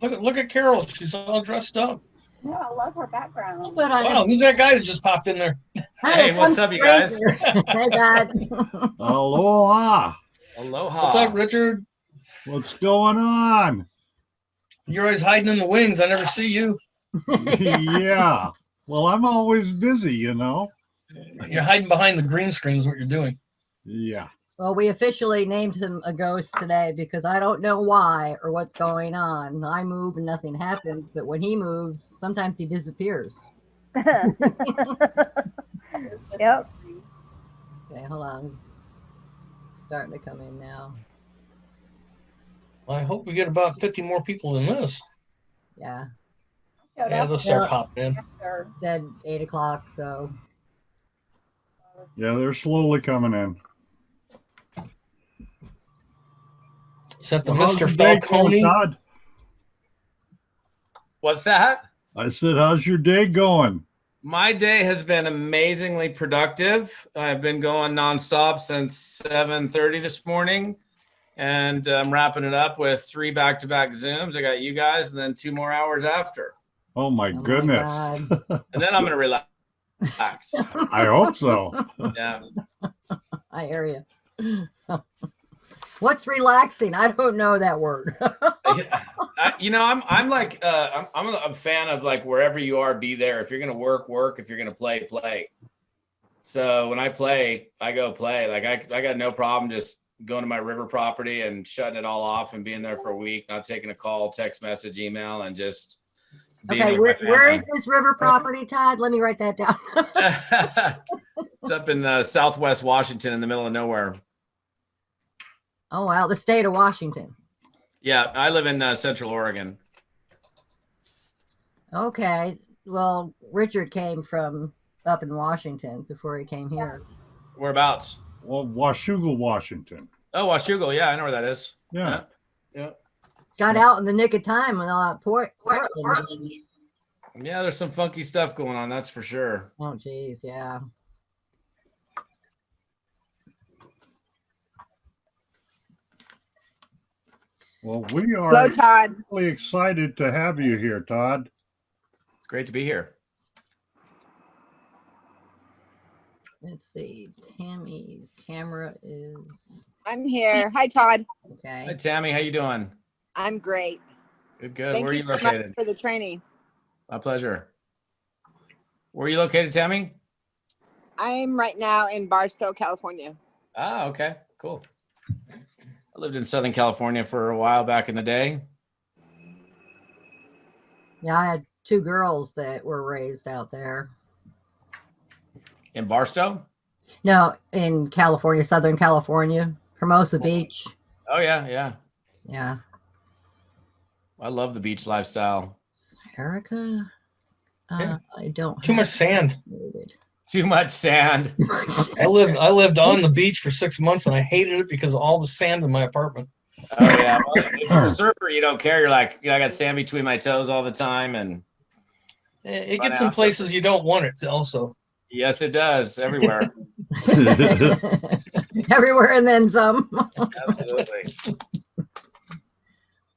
Look at Carol. She's all dressed up. No, I love her background. But Wow, who's that guy that just popped in there? Hey, what's up, you guys? Hey, Todd. Aloha. Aloha. What's up, Richard? What's going on? You're always hiding in the wings. I never see you. Yeah. Well, I'm always busy, you know. You're hiding behind the green screen is what you're doing. Yeah. Well, we officially named him a ghost today because I don't know why or what's going on. I move and nothing happens, but when he moves, sometimes he disappears. Yep. Okay, hold on. Starting to come in now. Well, I hope we get about 50 more people than this. Yeah. Yeah, they'll start popping in. Said 8 o'clock, so. Yeah, they're slowly coming in. Is that the Well, Mr. how's your day going, Falcone? Todd? What's that? I said, how's your day going? My day has been amazingly productive. I've been going nonstop since 7:30 this morning, and I'm wrapping it up with 3 back-to-back Zooms. I got you guys, and then 2 more hours after. Oh, my goodness. And then I'm going to relax. I hope so. Yeah. I hear you. What's relaxing? I don't know that word. I'm like I'm a fan of like wherever you are, be there. If you're gonna work. If you're gonna play. So when I play, I go play. Like I got no problem just going to my river property and shutting it all off and being there for a week, not taking a call, text message, email, and just being okay. with my Where family. is this river property, Todd? Let me write that down. It's up in Southwest Washington, in the middle of nowhere. Oh wow, the state of Washington. Yeah, I live in Central Oregon. Okay. Well, Richard came from up in Washington before he came here. Whereabouts? Well, Washougal, Washington. Oh, Washougal. Yeah, I know where that is. Yeah. Got out in the nick of time with all that Portland. Yeah, there's some funky stuff going on, that's for sure. Oh, geez, yeah. Well, we are Hello, Todd. really excited to have you here, Todd. It's great to be here. Let's see. Tammy's camera is I'm here. Hi, Todd. okay. Hi, Tammy. How you doing? I'm great. Good. Thank Where are you so much located? for the training. My pleasure. Where are you located, Tammy? I'm right now in Barstow, California. Ah, okay. Cool. I lived in Southern California for a while back in the day. Yeah, I had 2 girls that were raised out there. In Barstow? No, in California, Southern California, Hermosa Beach. Oh, yeah. Yeah. I love the beach lifestyle. Erica? I don't. Too much sand. Too much sand. I lived on the beach for 6 months and I hated it because of all the sand in my apartment. Oh yeah. Well, if you're a surfer, you don't care. You're like, I got sand between my toes all the time, and it gets in places you don't want it also. Yes, it does. Everywhere. Everywhere and then some. Absolutely.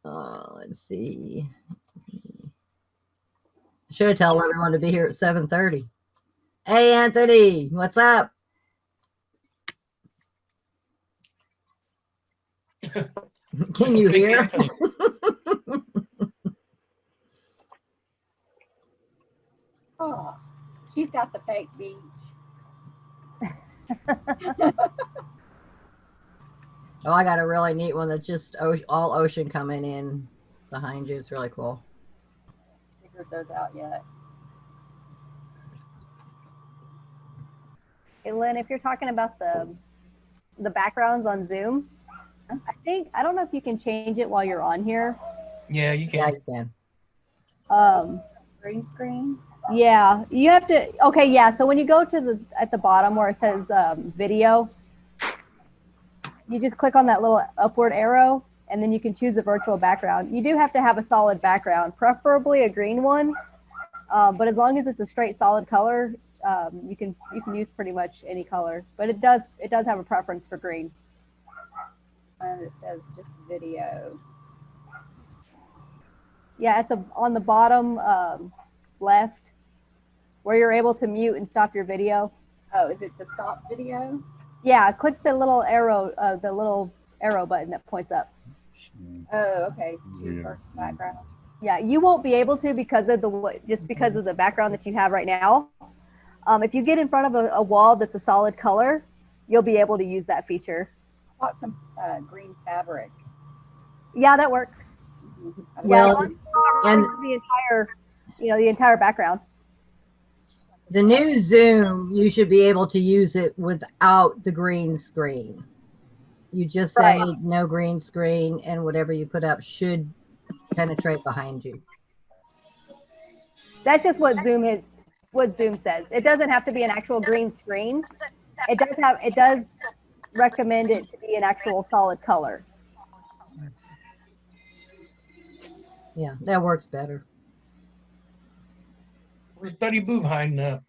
Let's see. Should have told everyone to be here at 7:30. Hey, Anthony, what's up? Can you hear? Oh, she's got the fake beach. Oh, I got a really neat one that's just all ocean coming in behind you. It's really cool. Figured those out yet. Hey, Lynn, if you're talking about the backgrounds on Zoom, I don't know if you can change it while you're on here. Yeah, you can. Yeah, you can. Green screen. Yeah, you have to. Okay, yeah. So when you go to at the bottom where it says video, you just click on that little upward arrow, and then you can choose a virtual background. You do have to have a solid background, preferably a green one. But as long as it's a straight solid color, you can use pretty much any color. But it does have a preference for green. And it says just video. Yeah, on the bottom left, where you're able to mute and stop your video. Oh, is it the stop video? Yeah, click the little arrow button that points up. Oh, okay. Choose Yeah. background. Yeah, you won't be able to because of the background that you have right now. If you get in front of a wall that's a solid color, you'll be able to use that feature. I bought some green fabric. Yeah, that works. Mhm. Well, and the entire background. the new Zoom, you should be able to use it without the green screen. You just say Right. no green screen, and whatever you put up should penetrate behind you. That's just what Zoom says. It doesn't have to be an actual green screen. It does recommend it to be an actual solid color. Yeah, that works better. Where's Betty Boop hiding up?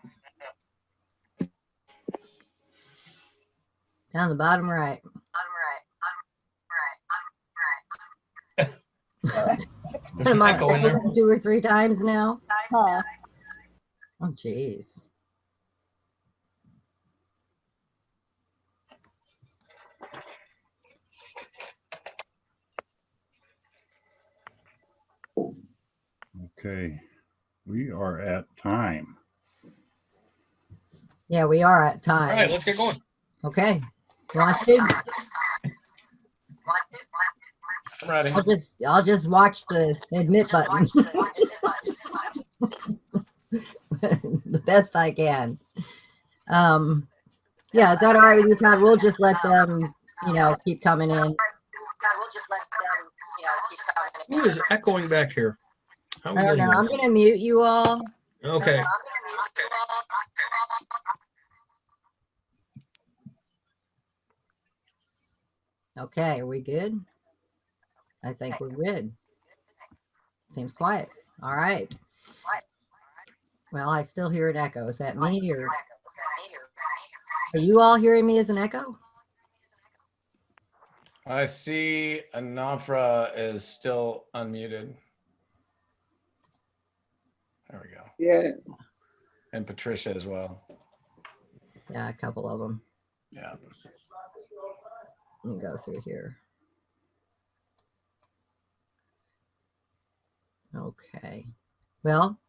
Down the bottom right. There's an echo in there. 2 or 3 times now. Huh. Oh, jeez. Okay. We are at time. Yeah, we are at All time. right, let's get going. Okay. Want to? I'm ready. I'll just watch the admit button the best I can. Yeah, is that all right with you, Todd? We'll just let them, keep coming in. Who is echoing back here? How are we I don't getting know. I'm this? gonna mute you all. Okay. Okay, are we good? I think we're good. Seems quiet. All right. Well, I still hear an echo. Is that me, or are you all hearing me as an echo? I see Anafra is still unmuted. There we go. Yeah. And Patricia as well. Yeah, a couple of them. Yeah. Let me go through here. Okay. Well,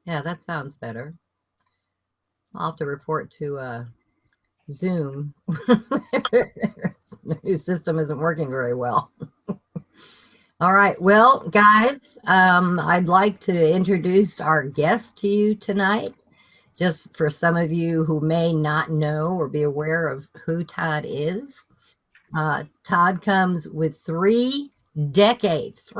yeah, that sounds better. I'll have to report to Zoom. The new system isn't working very well. All right. Well, guys, I'd like to introduce our guest to you tonight. Just for some of you who may not know or be aware of who Todd is. Todd comes with 3 decades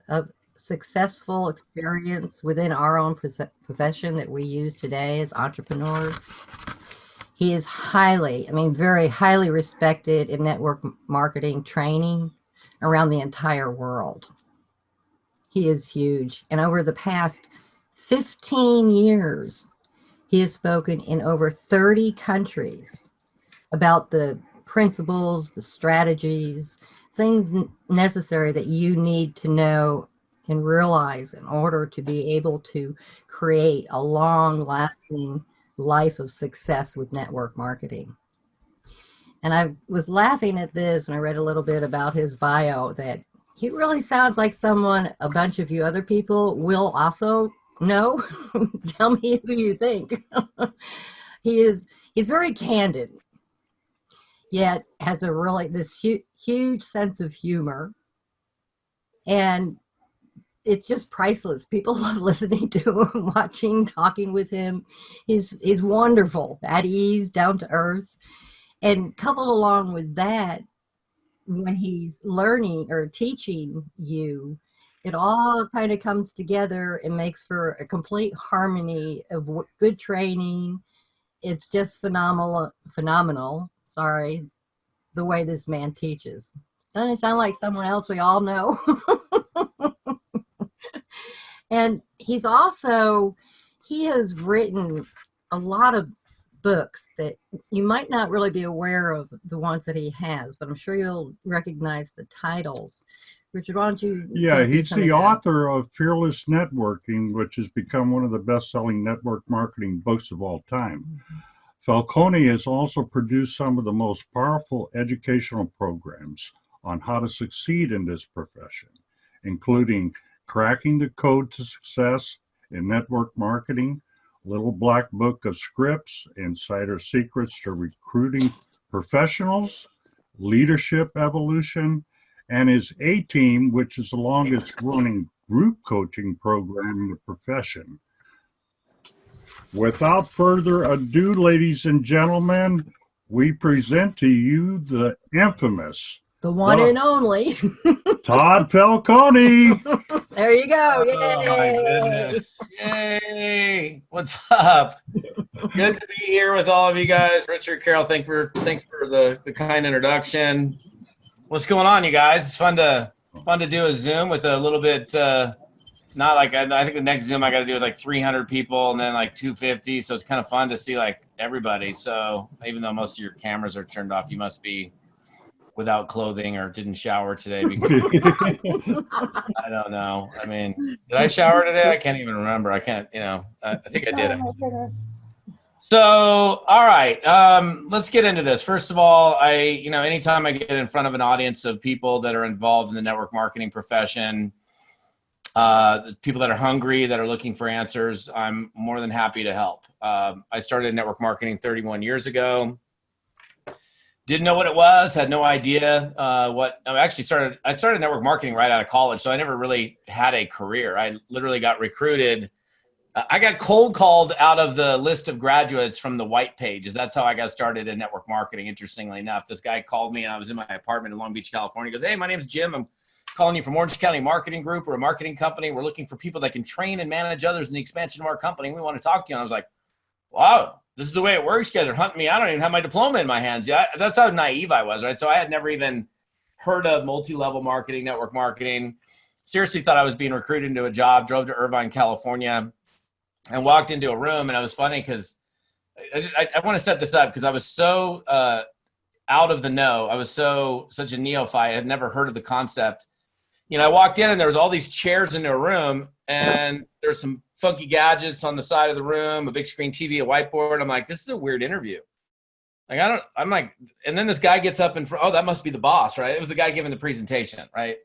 of successful experience within our own profession that we use today as entrepreneurs. He is very highly respected in network marketing training around the entire world. He is huge. And over the past 15 years, he has spoken in over 30 countries about the principles, the strategies, things necessary that you need to know and realize in order to be able to create a long-lasting life of success with network marketing. And I was laughing at this when I read a little bit about his bio, that he really sounds like someone a bunch of you other people will also know. Tell me who you think. He's very candid, yet has this huge sense of humor, and it's just priceless. People love listening to him, watching, talking with him. He's wonderful, at ease, down to earth, and coupled along with that, when he's learning or teaching you, it all kind of comes together and makes for a complete harmony of good training. It's just phenomenal. Sorry, the way this man teaches. Doesn't it sound like someone else we all know? And he has written a lot of books that you might not really be aware of, the ones that he has, but I'm sure you'll recognize the titles. Richard, why don't you? Yeah, go through he's some the of that? author of Fearless Networking, which has become one of the best-selling network marketing books of all time. Falcone has also produced some of the most powerful educational programs on how to succeed in this profession, including Cracking the Code to Success in Network Marketing, Little Black Book of Scripts, Insider Secrets to Recruiting Professionals, Leadership Evolution, and his A-Team, which is the longest running group coaching program in the profession. Without further ado, ladies and gentlemen, we present to you the infamous The one and only. Todd Falcone. There you go. Oh my Yay. goodness. Yay. What's up? Good to be here with all of you guys. Richard, Carol, thanks for the kind introduction. What's going on, you guys? It's fun to do a Zoom with a little bit not like I think the next Zoom I got to do with like 300 people and then like 250. So it's kind of fun to see like everybody. So even though most of your cameras are turned off, you must be without clothing or didn't shower today. Because I don't know. I mean, did I shower today? I can't even remember. I can't, I think I did. Oh my goodness. So, all right, let's get into this. First of all, anytime I get in front of an audience of people that are involved in the network marketing profession, people that are hungry, that are looking for answers, I'm more than happy to help. I started network marketing 31 years ago. Didn't know what it was, had no idea I started network marketing right out of college, so I never really had a career. I literally got recruited. I got cold called out of the list of graduates from the white pages. That's how I got started in network marketing, interestingly enough. This guy called me and I was in my apartment in Long Beach, California. He goes, "Hey, my name's Jim. I'm calling you from Orange County Marketing Group. We're a marketing company. We're looking for people that can train and manage others in the expansion of our company. We want to talk to you." And I was like, wow, this is the way it works. You guys are hunting me. I don't even have my diploma in my hands. Yeah, that's how naive I was, right? So I had never even heard of multi-level marketing, network marketing. Seriously thought I was being recruited into a job, drove to Irvine, California, and walked into a room. And it was funny because I want to set this up because I was so out of the know. I was such a neophyte. I had never heard of the concept. I walked in and there was all these chairs in a room and there's some funky gadgets on the side of the room, a big screen TV, a whiteboard. I'm like, this is a weird interview. And then this guy gets up in front. Oh, that must be the boss, right? It was the guy giving the presentation, right?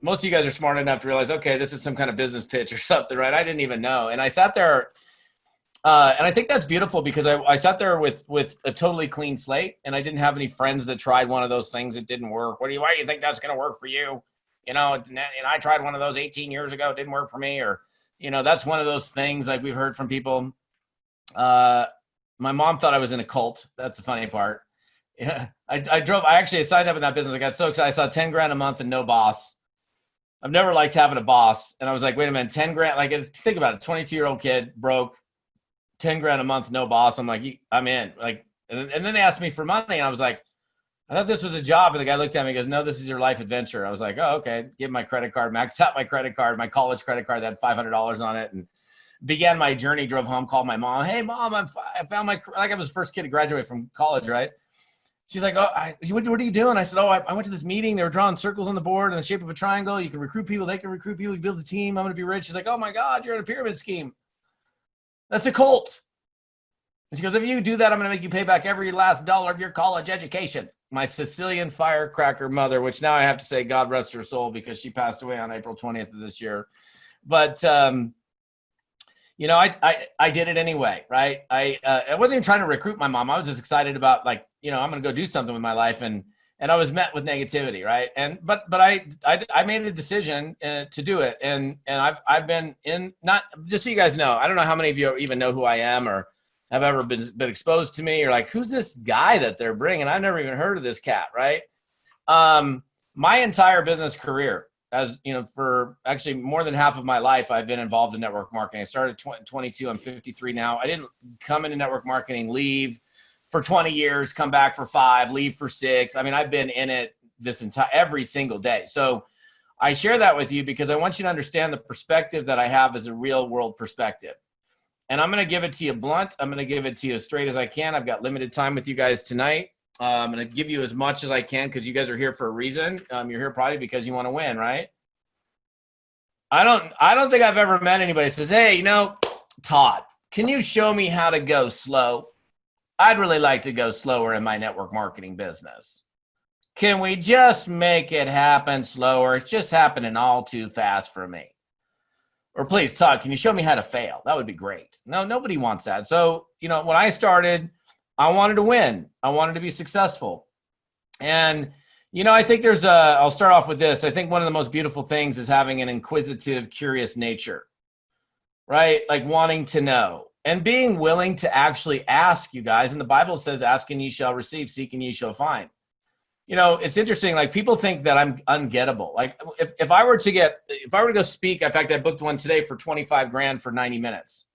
Most of you guys are smart enough to realize, okay, this is some kind of business pitch or something, right? I didn't even know. And I sat there, and I think that's beautiful because I sat there with a totally clean slate, and I didn't have any friends that tried one of those things that didn't work. Why do you think that's going to work for you? And I tried one of those 18 years ago. It didn't work for me. Or, that's one of those things like we've heard from people. My mom thought I was in a cult. That's the funny part. Yeah, I signed up in that business. I got so excited. I saw 10 grand a month and no boss. I've never liked having a boss. And I was like, wait a minute, 10 grand. Like, think about it. 22-year-old kid, broke, 10 grand a month, no boss. I'm like, I'm in. Like, and then they asked me for money. And I was like, I thought this was a job. And the guy looked at me and goes, no, this is your life adventure. I was like, oh, okay. Give my credit card, maxed out my credit card, my college credit card that had $500 on it, and began my journey, drove home, called my mom. Hey, Mom, I found I was the first kid to graduate from college, right? She's like, oh, what are you doing? I said, oh, I went to this meeting. They were drawing circles on the board in the shape of a triangle. You can recruit people. They can recruit people. You build a team. I'm going to be rich. She's like, oh, my God, you're in a pyramid scheme. That's a cult. And she goes, if you do that, I'm going to make you pay back every last dollar of your college education. My Sicilian firecracker mother, which now I have to say, God rest her soul, because she passed away on April 20th of this year. But, I did it anyway, right? I wasn't even trying to recruit my mom. I was just excited about I'm going to go do something with my life. And I was met with negativity, right? But I made a decision to do it. And I've been in, not just so you guys know, I don't know how many of you even know who I am or have ever been exposed to me, or like, who's this guy that they're bringing? I've never even heard of this cat, right? My entire business career, as for actually more than half of my life, I've been involved in network marketing. I started 22, I'm 53 now. I didn't come into network marketing, leave for 20 years, come back for 5, leave for 6. I mean, I've been in it every single day. So I share that with you because I want you to understand the perspective that I have as a real world perspective. And I'm going to give it to you blunt. I'm going to give it to you as straight as I can. I've got limited time with you guys tonight. I'm going to give you as much as I can because you guys are here for a reason. You're here probably because you want to win, right? I don't think I've ever met anybody that says, hey, Todd, can you show me how to go slow? I'd really like to go slower in my network marketing business. Can we just make it happen slower? It's just happening all too fast for me. Or please, Todd, can you show me how to fail? That would be great. No, nobody wants that. So, when I started, I wanted to win. I wanted to be successful. And, I think I'll start off with this. I think one of the most beautiful things is having an inquisitive, curious nature, right? Like wanting to know and being willing to actually ask, you guys. And the Bible says, ask and ye shall receive, seek and ye shall find. It's interesting. Like people think that I'm ungettable. Like if I were to go speak, in fact, I booked one today for 25 grand for 90 minutes.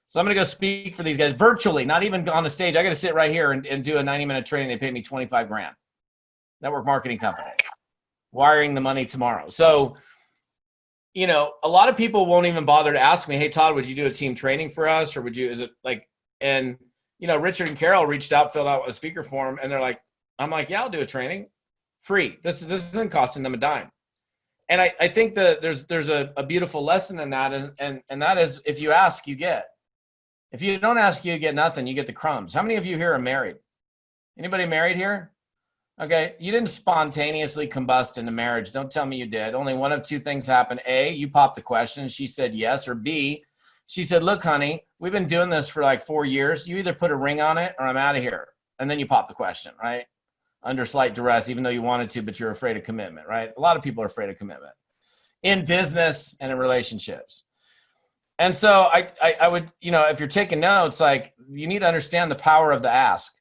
So I'm going to go speak for these guys virtually, not even on the stage. I got to sit right here and do a 90-minute training. They paid me 25 grand. Network marketing company, wiring the money tomorrow. So, a lot of people won't even bother to ask me, hey, Todd, would you do a team training for us? Or Richard and Carol reached out, filled out a speaker form, and they're like, I'm like, yeah, I'll do a training free. This isn't costing them a dime. And I think that there's a beautiful lesson in that. And that is, if you ask, you get. If you don't ask, you get nothing. You get the crumbs. How many of you here are married? Anybody married here? Okay. You didn't spontaneously combust into marriage. Don't tell me you did. Only one of two things happened. A, you popped the question. She said yes. Or B, she said, look, honey, we've been doing this for like 4 years. You either put a ring on it or I'm out of here. And then you pop the question, right? Under slight duress, even though you wanted to, but you're afraid of commitment, right? A lot of people are afraid of commitment in business and in relationships. And so I would, if you're taking notes, like you need to understand the power of the ask.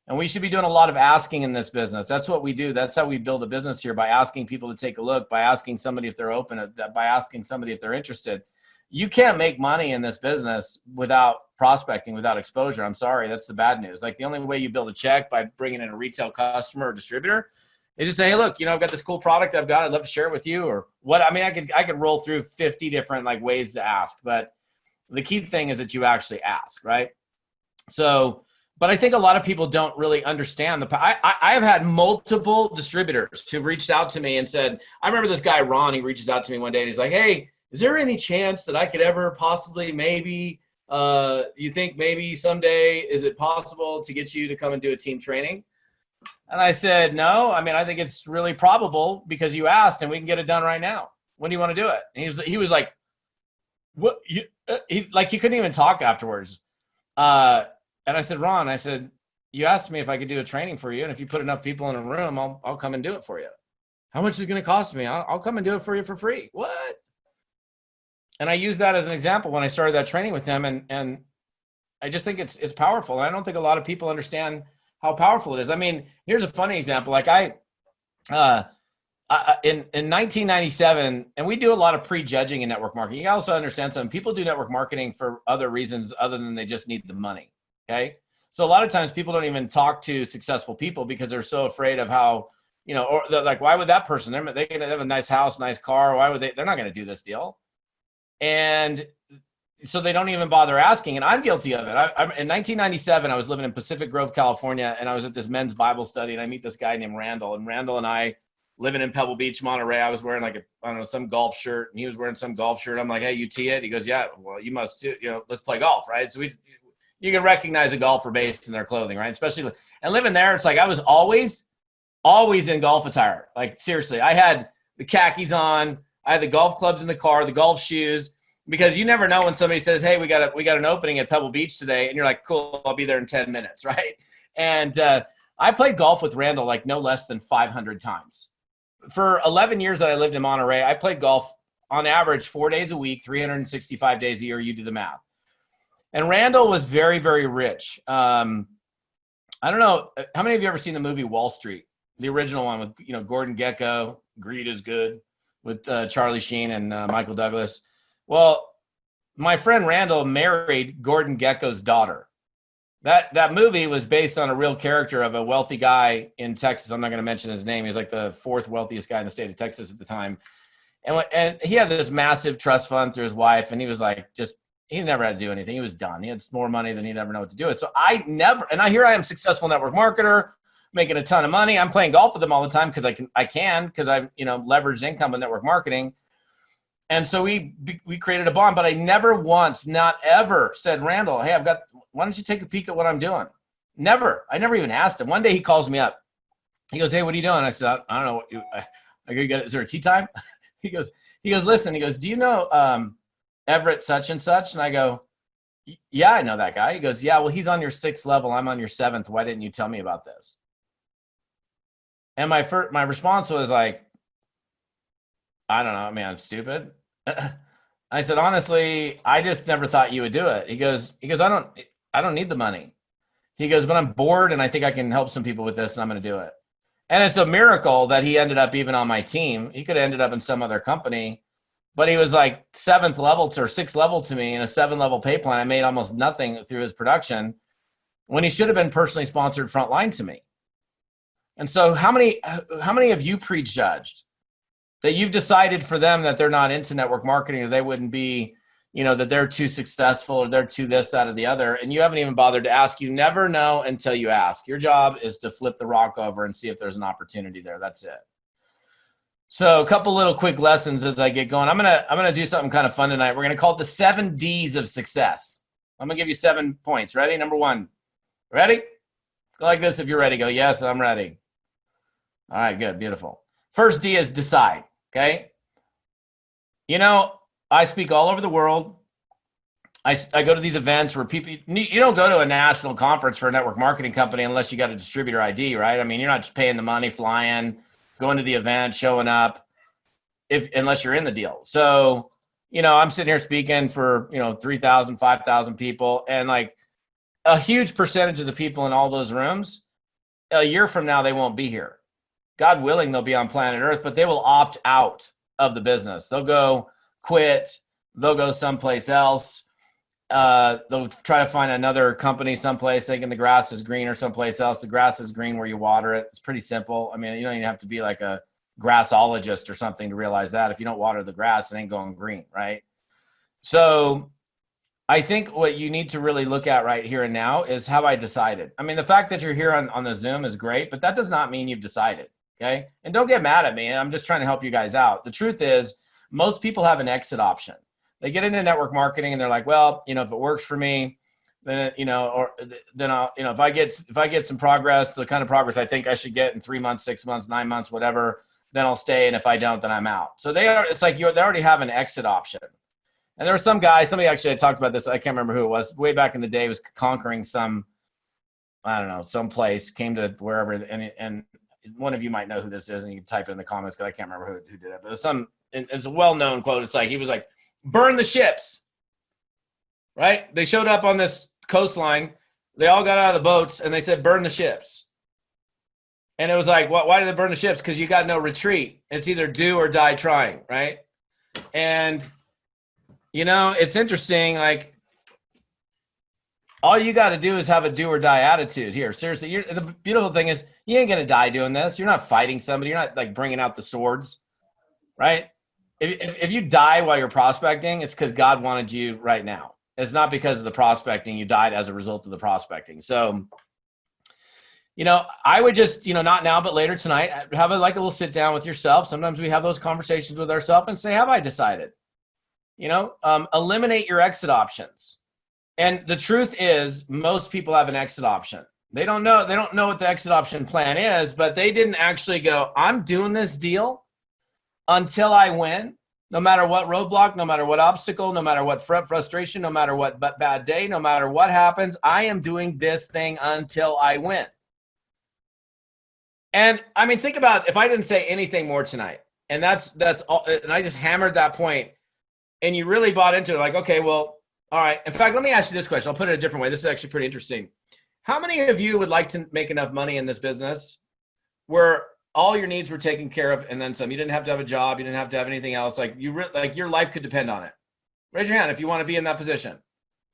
And we should be doing a lot of asking in this business. That's what we do. That's how we build a business here, by asking people to take a look, by asking somebody if they're open, by asking somebody if they're interested. You can't make money in this business without prospecting, without exposure. I'm sorry, that's the bad news. Like the only way you build a check by bringing in a retail customer or distributor is just say, hey, look, I've got this cool product I've got. I'd love to share it with you. Or what? I mean, I could roll through 50 different like ways to ask, but the key thing is that you actually ask, right? So, but I think a lot of people don't really understand I have had multiple distributors who reached out to me and said, I remember this guy, Ron, he reaches out to me one day and he's like, hey, is there any chance that I could ever possibly maybe, you think maybe someday, is it possible to get you to come and do a team training? And I said, no, I mean, I think it's really probable because you asked and we can get it done right now. When do you want to do it? And he was like, what? He couldn't even talk afterwards. And I said, Ron, I said, you asked me if I could do a training for you. And if you put enough people in a room, I'll come and do it for you. How much is it going to cost me? I'll come and do it for you for free. What? And I used that as an example when I started that training with him. And I just think it's powerful. And I don't think a lot of people understand how powerful it is. I mean, here's a funny example. Like in 1997, and we do a lot of prejudging in network marketing. You also understand some people do network marketing for other reasons other than they just need the money. Okay. So a lot of times people don't even talk to successful people because they're so afraid of how, or like, why would that person, they're going to have a nice house, nice car. Why would they're not going to do this deal. And so they don't even bother asking. And I'm guilty of it. In 1997, I was living in Pacific Grove, California, and I was at this men's Bible study and I meet this guy named Randall, and Randall and I living in Pebble Beach, Monterey. I was wearing like some golf shirt and he was wearing some golf shirt. I'm like, hey, you tee it? He goes, yeah, well, you must too, let's play golf. Right. So you can recognize a golfer based in their clothing, right? Especially, and living there, it's like I was always in golf attire. Like seriously, I had the khakis on, I had the golf clubs in the car, the golf shoes, because you never know when somebody says, hey, we got an opening at Pebble Beach today, and you're like, cool, I'll be there in 10 minutes, right? And I played golf with Randall like no less than 500 times. For 11 years that I lived in Monterey, I played golf on average 4 days a week, 365 days a year. You do the math. And Randall was very, very rich. I don't know. How many of you ever seen the movie Wall Street? The original one with, Gordon Gekko, Greed is Good, with Charlie Sheen and Michael Douglas. Well, my friend Randall married Gordon Gekko's daughter. That movie was based on a real character of a wealthy guy in Texas. I'm not going to mention his name. He's like the fourth wealthiest guy in the state of Texas at the time. And he had this massive trust fund through his wife. And he was like, he never had to do anything. He was done. He had more money than he'd ever know what to do with. So I here I am, successful network marketer, making a ton of money. I'm playing golf with him all the time because I can because I've leveraged income with network marketing. And so we created a bond, but I never once, not ever said, Randall, hey, why don't you take a peek at what I'm doing? Never. I never even asked him. One day he calls me up. He goes, hey, what are you doing? I said, I don't know. Is there a tea time? He goes, listen, do you know Everett such and such? And I go, yeah, I know that guy. He goes, yeah, well, he's on your 6th level. I'm on your 7th. Why didn't you tell me about this? And my response was like, I don't know. I mean, I'm stupid. I said, honestly, I just never thought you would do it. He goes, I don't need the money. He goes, but I'm bored and I think I can help some people with this and I'm going to do it. And it's a miracle that he ended up even on my team. He could have ended up in some other company, but he was like 7th level or 6th level to me in a 7-level pay plan. I made almost nothing through his production when he should have been personally sponsored frontline to me. And so how many of you prejudged that you've decided for them that they're not into network marketing or they wouldn't be, that they're too successful or they're too this, that, or the other, and you haven't even bothered to ask? You never know until you ask. Your job is to flip the rock over and see if there's an opportunity there. That's it. So a couple little quick lessons as I get going. I'm gonna do something kind of fun tonight. We're gonna call it the 7 Ds of success. I'm gonna give you 7 points. Ready? Number 1. Ready? Go like this if you're ready. Go, yes, I'm ready. All right, good, beautiful. First D is decide. Okay. I speak all over the world. I go to these events where people, you don't go to a national conference for a network marketing company unless you got a distributor ID, right? I mean, you're not just paying the money, flying, going to the event, showing up, unless you're in the deal. So, I'm sitting here speaking for, 3,000, 5,000 people, and like a huge percentage of the people in all those rooms, a year from now, they won't be here. God willing, they'll be on planet Earth, but they will opt out of the business. They'll go quit. They'll go someplace else. They'll try to find another company someplace, thinking the grass is greener someplace else. The grass is green where you water it. It's pretty simple. I mean, you don't even have to be like a grassologist or something to realize that. If you don't water the grass, it ain't going green, right? So I think what you need to really look at right here and now is, have I decided? I mean, the fact that you're here on the Zoom is great, but that does not mean you've decided, okay? And don't get mad at me. I'm just trying to help you guys out. The truth is, most people have an exit option. They get into network marketing and they're like, well, if it works for me, then, then I'll, if I get some progress, the kind of progress I think I should get in 3 months, 6 months, 9 months, whatever, then I'll stay. And if I don't, then I'm out. So they already have an exit option. And there was somebody actually, I talked about this, I can't remember who it was, way back in the day, was conquering some place, came to wherever, and one of you might know who this is, and you can type it in the comments because I can't remember who did it. But it's a well-known quote. It's like, he was like, burn the ships, right? They showed up on this coastline. They all got out of the boats, and they said, burn the ships. And it was like, why did they burn the ships? Because you got no retreat. It's either do or die trying, right? And, it's interesting, like, all you got to do is have a do or die attitude here. Seriously, the beautiful thing is, you ain't going to die doing this. You're not fighting somebody. You're not like bringing out the swords, right? If you die while you're prospecting, it's because God wanted you right now. It's not because of the prospecting. You died as a result of the prospecting. So, I would just, not now, but later tonight, have a little sit down with yourself. Sometimes we have those conversations with ourselves and say, have I decided? Eliminate your exit options. And the truth is, most people have an exit option. They don't know what the exit option plan is, but they didn't actually go, I'm doing this deal until I win, no matter what roadblock, no matter what obstacle, no matter what frustration, no matter what bad day, no matter what happens, I am doing this thing until I win. And I mean, think about if I didn't say anything more tonight, and that's all, and I just hammered that point, and you really bought into it, like, okay, well, all right. In fact, let me ask you this question. I'll put it a different way. This is actually pretty interesting. How many of you would like to make enough money in this business where all your needs were taken care of and then some? You didn't have to have a job. You didn't have to have anything else. Like your life could depend on it. Raise your hand if you want to be in that position.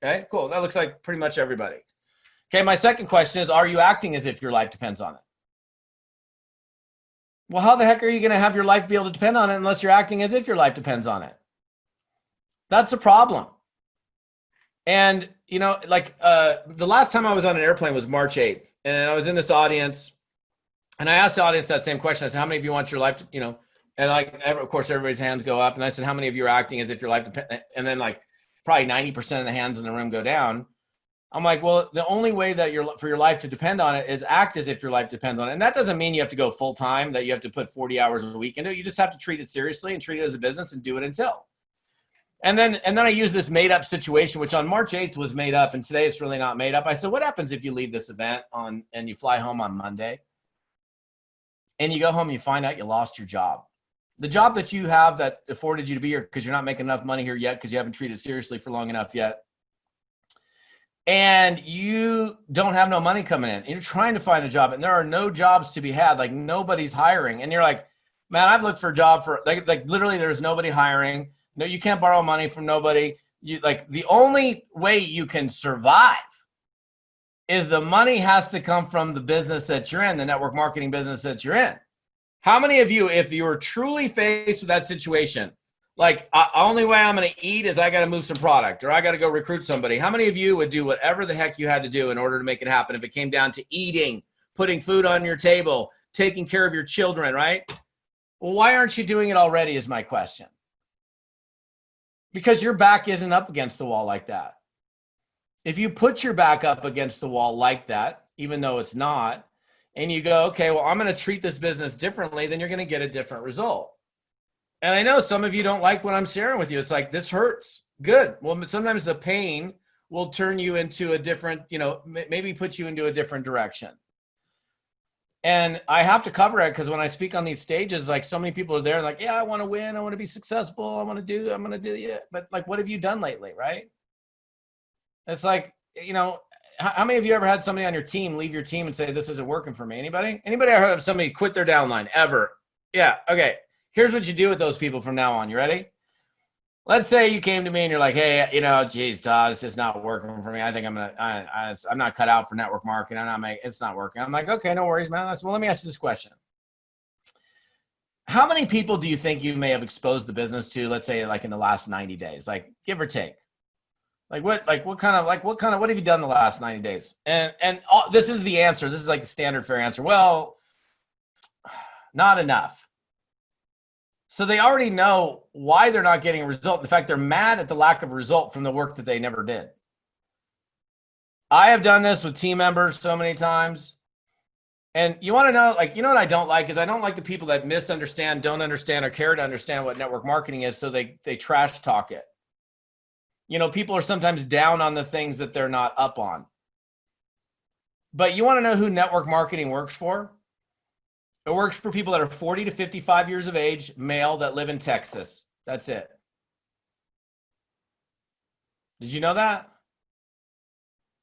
Okay, cool. That looks like pretty much everybody. Okay, my second question is, are you acting as if your life depends on it? Well, how the heck are you going to have your life be able to depend on it unless you're acting as if your life depends on it? That's the problem. And, like the last time I was on an airplane was March 8th. And I was in this audience and I asked the audience that same question. I said, how many of you want your life to, and like, of course, everybody's hands go up. And I said, how many of you are acting as if your life depends? And then like probably 90% of the hands in the room go down. I'm like, well, the only way that for your life to depend on it is act as if your life depends on it. And that doesn't mean you have to go full time, that you have to put 40 hours a week into it. You just have to treat it seriously and treat it as a business and do it until. And then I use this made up situation, which on March 8th was made up. And today it's really not made up. I said, what happens if you leave this event and you fly home on Monday and you go home and you find out you lost your job? The job that you have that afforded you to be here because you're not making enough money here yet because you haven't treated it seriously for long enough yet. And you don't have no money coming in. And you're trying to find a job and there are no jobs to be had. Like nobody's hiring. And you're like, man, I've looked for a job for like literally there's nobody hiring. No, you can't borrow money from nobody. The only way you can survive is the money has to come from the business that you're in, the network marketing business that you're in. How many of you, if you were truly faced with that situation, like only way I'm going to eat is I got to move some product or I got to go recruit somebody. How many of you would do whatever the heck you had to do in order to make it happen? If it came down to eating, putting food on your table, taking care of your children, right? Well, why aren't you doing it already is my question. Because your back isn't up against the wall like that. If you put your back up against the wall like that, even though it's not, and you go, okay, well, I'm going to treat this business differently, then you're going to get a different result. And I know some of you don't like what I'm sharing with you. It's like, this hurts. Good. Well, sometimes the pain will turn you into a different, maybe put you into a different direction. And I have to cover it because when I speak on these stages, like so many people are there like, yeah, I want to win. I want to be successful. I'm going to do it. But like, what have you done lately? Right. It's like, how many of you ever had somebody on your team leave your team and say, this isn't working for me? Anybody ever have somebody quit their downline ever? Yeah. Okay. Here's what you do with those people from now on. You ready? Let's say you came to me and you're like, hey, geez, Todd, it's just not working for me. I think I'm not cut out for network marketing. It's not working. I'm like, okay, no worries, man. Well, let me ask you this question. How many people do you think you may have exposed the business to, let's say like in the last 90 days, like give or take? What have you done the last 90 days? And this is the answer. This is like the standard fair answer. Well, not enough. So they already know why they're not getting a result. In fact, they're mad at the lack of result from the work that they never did. I have done this with team members so many times. And you want to know, what I don't like is I don't like the people that misunderstand, don't understand, or care to understand what network marketing is, so they trash talk it. People are sometimes down on the things that they're not up on. But you want to know who network marketing works for? It works for people that are 40 to 55 years of age, male, that live in Texas. That's it. Did you know that?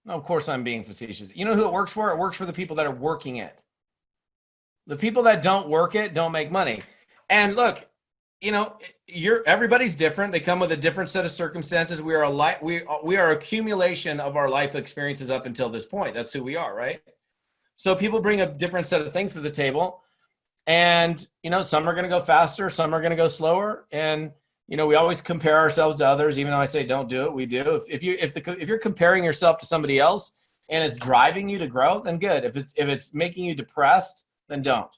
No, of course I'm being facetious. You know who it works for? It works for the people that are working it. The people that don't work it don't make money. And look, everybody's different. They come with a different set of circumstances. We are accumulation of our life experiences up until this point. That's who we are, right? So people bring a different set of things to the table. And, some are going to go faster, some are going to go slower. And, we always compare ourselves to others, even though I say don't do it, we do. If you're comparing yourself to somebody else and it's driving you to grow, then good. If it's making you depressed, then don't.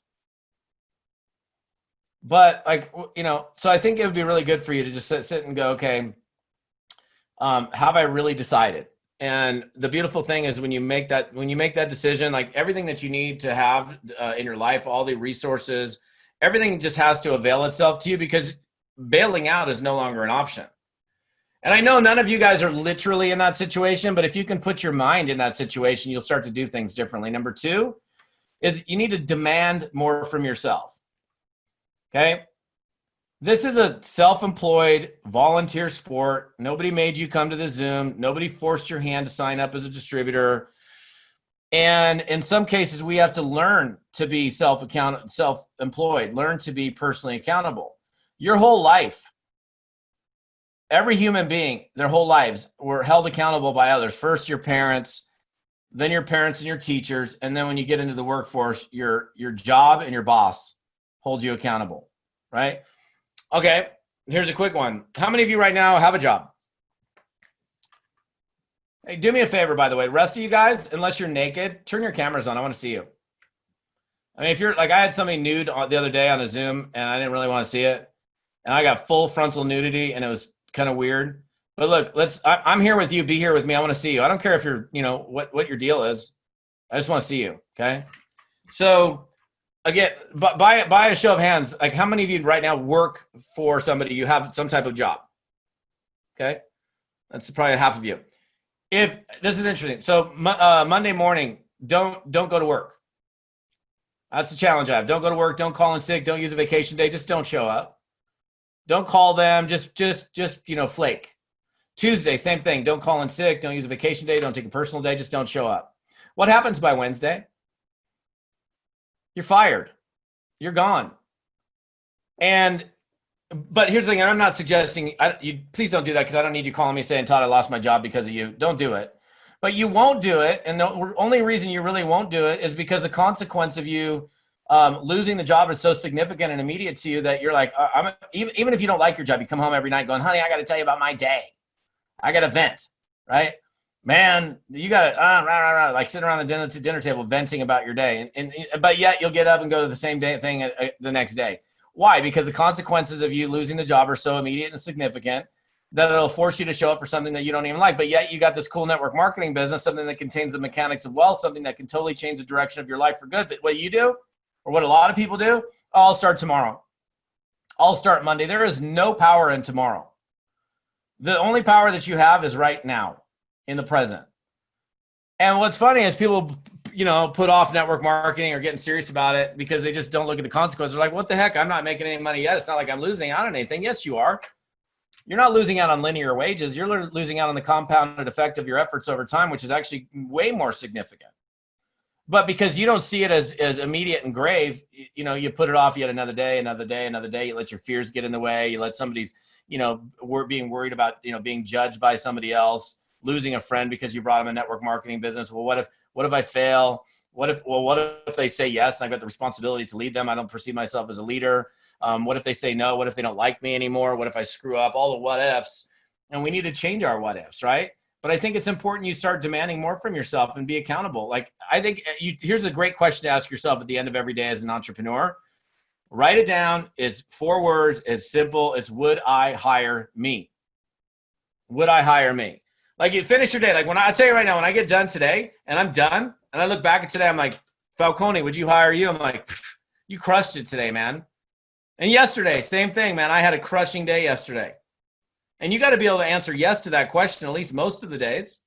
But so I think it would be really good for you to just sit and go, okay, have I really decided? And the beautiful thing is when you make that decision, like everything that you need to have in your life, all the resources, everything just has to avail itself to you, because bailing out is no longer an option. And I know none of you guys are literally in that situation, but if you can put your mind in that situation, you'll start to do things differently. Number 2 is you need to demand more from yourself. Okay. This is a self-employed volunteer sport. Nobody made you come to the Zoom. Nobody forced your hand to sign up as a distributor. And in some cases, we have to learn to be self-employed, learn to be personally accountable. Your whole life, every human being, their whole lives were held accountable by others. First, your parents, then your parents and your teachers. And then when you get into the workforce, your job and your boss hold you accountable, right? Okay, here's a quick one. How many of you right now have a job? Hey, do me a favor, by the way. Rest of you guys, unless you're naked, turn your cameras on. I want to see you. I mean, if you're like, I had somebody nude the other day on a Zoom, and I didn't really want to see it, and I got full frontal nudity, and it was kind of weird. But look, I'm here with you. Be here with me. I want to see you. I don't care if you're, what your deal is. I just want to see you. Okay. So again, by a show of hands, like how many of you right now work for somebody? You have some type of job. Okay. That's probably half of you. If this is interesting. So Monday morning, don't go to work. That's the challenge I have. Don't go to work. Don't call in sick. Don't use a vacation day. Just don't show up. Don't call them. Just flake. Tuesday, same thing. Don't call in sick. Don't use a vacation day. Don't take a personal day. Just don't show up. What happens by Wednesday? You're fired. You're gone. But here's the thing. I'm not suggesting you please don't do that, because I don't need you calling me saying, Todd, I lost my job because of you. Don't do it. But you won't do it. And the only reason you really won't do it is because the consequence of you losing the job is so significant and immediate to you that you're like, even if you don't like your job, you come home every night going, honey, I got to tell you about my day. I got to vent, right? Man, you got to like sitting around the dinner table venting about your day. But yet you'll get up and go to the same thing the next day. Why? Because the consequences of you losing the job are so immediate and significant that it'll force you to show up for something that you don't even like. But yet you got this cool network marketing business, something that contains the mechanics of wealth, something that can totally change the direction of your life for good. But what you do, or what a lot of people do, I'll start tomorrow. I'll start Monday. There is no power in tomorrow. The only power that you have is right now, in the present. And what's funny is people, put off network marketing or getting serious about it because they just don't look at the consequences. They're like, what the heck? I'm not making any money yet. It's not like I'm losing out on anything. Yes, you are. You're not losing out on linear wages. You're losing out on the compounded effect of your efforts over time, which is actually way more significant. But because you don't see it as immediate and grave, you put it off yet another day. You let your fears get in the way. You let somebody's, being worried about, being judged by somebody else, losing a friend because you brought them a network marketing business. Well, what if I fail? What if they say yes and I've got the responsibility to lead them? I don't perceive myself as a leader. What if they say no? What if they don't like me anymore? What if I screw up? All the what ifs. And we need to change our what ifs, right? But I think it's important you start demanding more from yourself and be accountable. Like, I think here's a great question to ask yourself at the end of every day as an entrepreneur. Write it down. It's 4 words. It's simple. It's, would I hire me? Would I hire me? Like, you finish your day. Like, I'll tell you right now, when I get done today and I'm done and I look back at today, I'm like, Falcone, would you hire you? I'm like, you crushed it today, man. And yesterday, same thing, man. I had a crushing day yesterday. And you got to be able to answer yes to that question at least most of the days.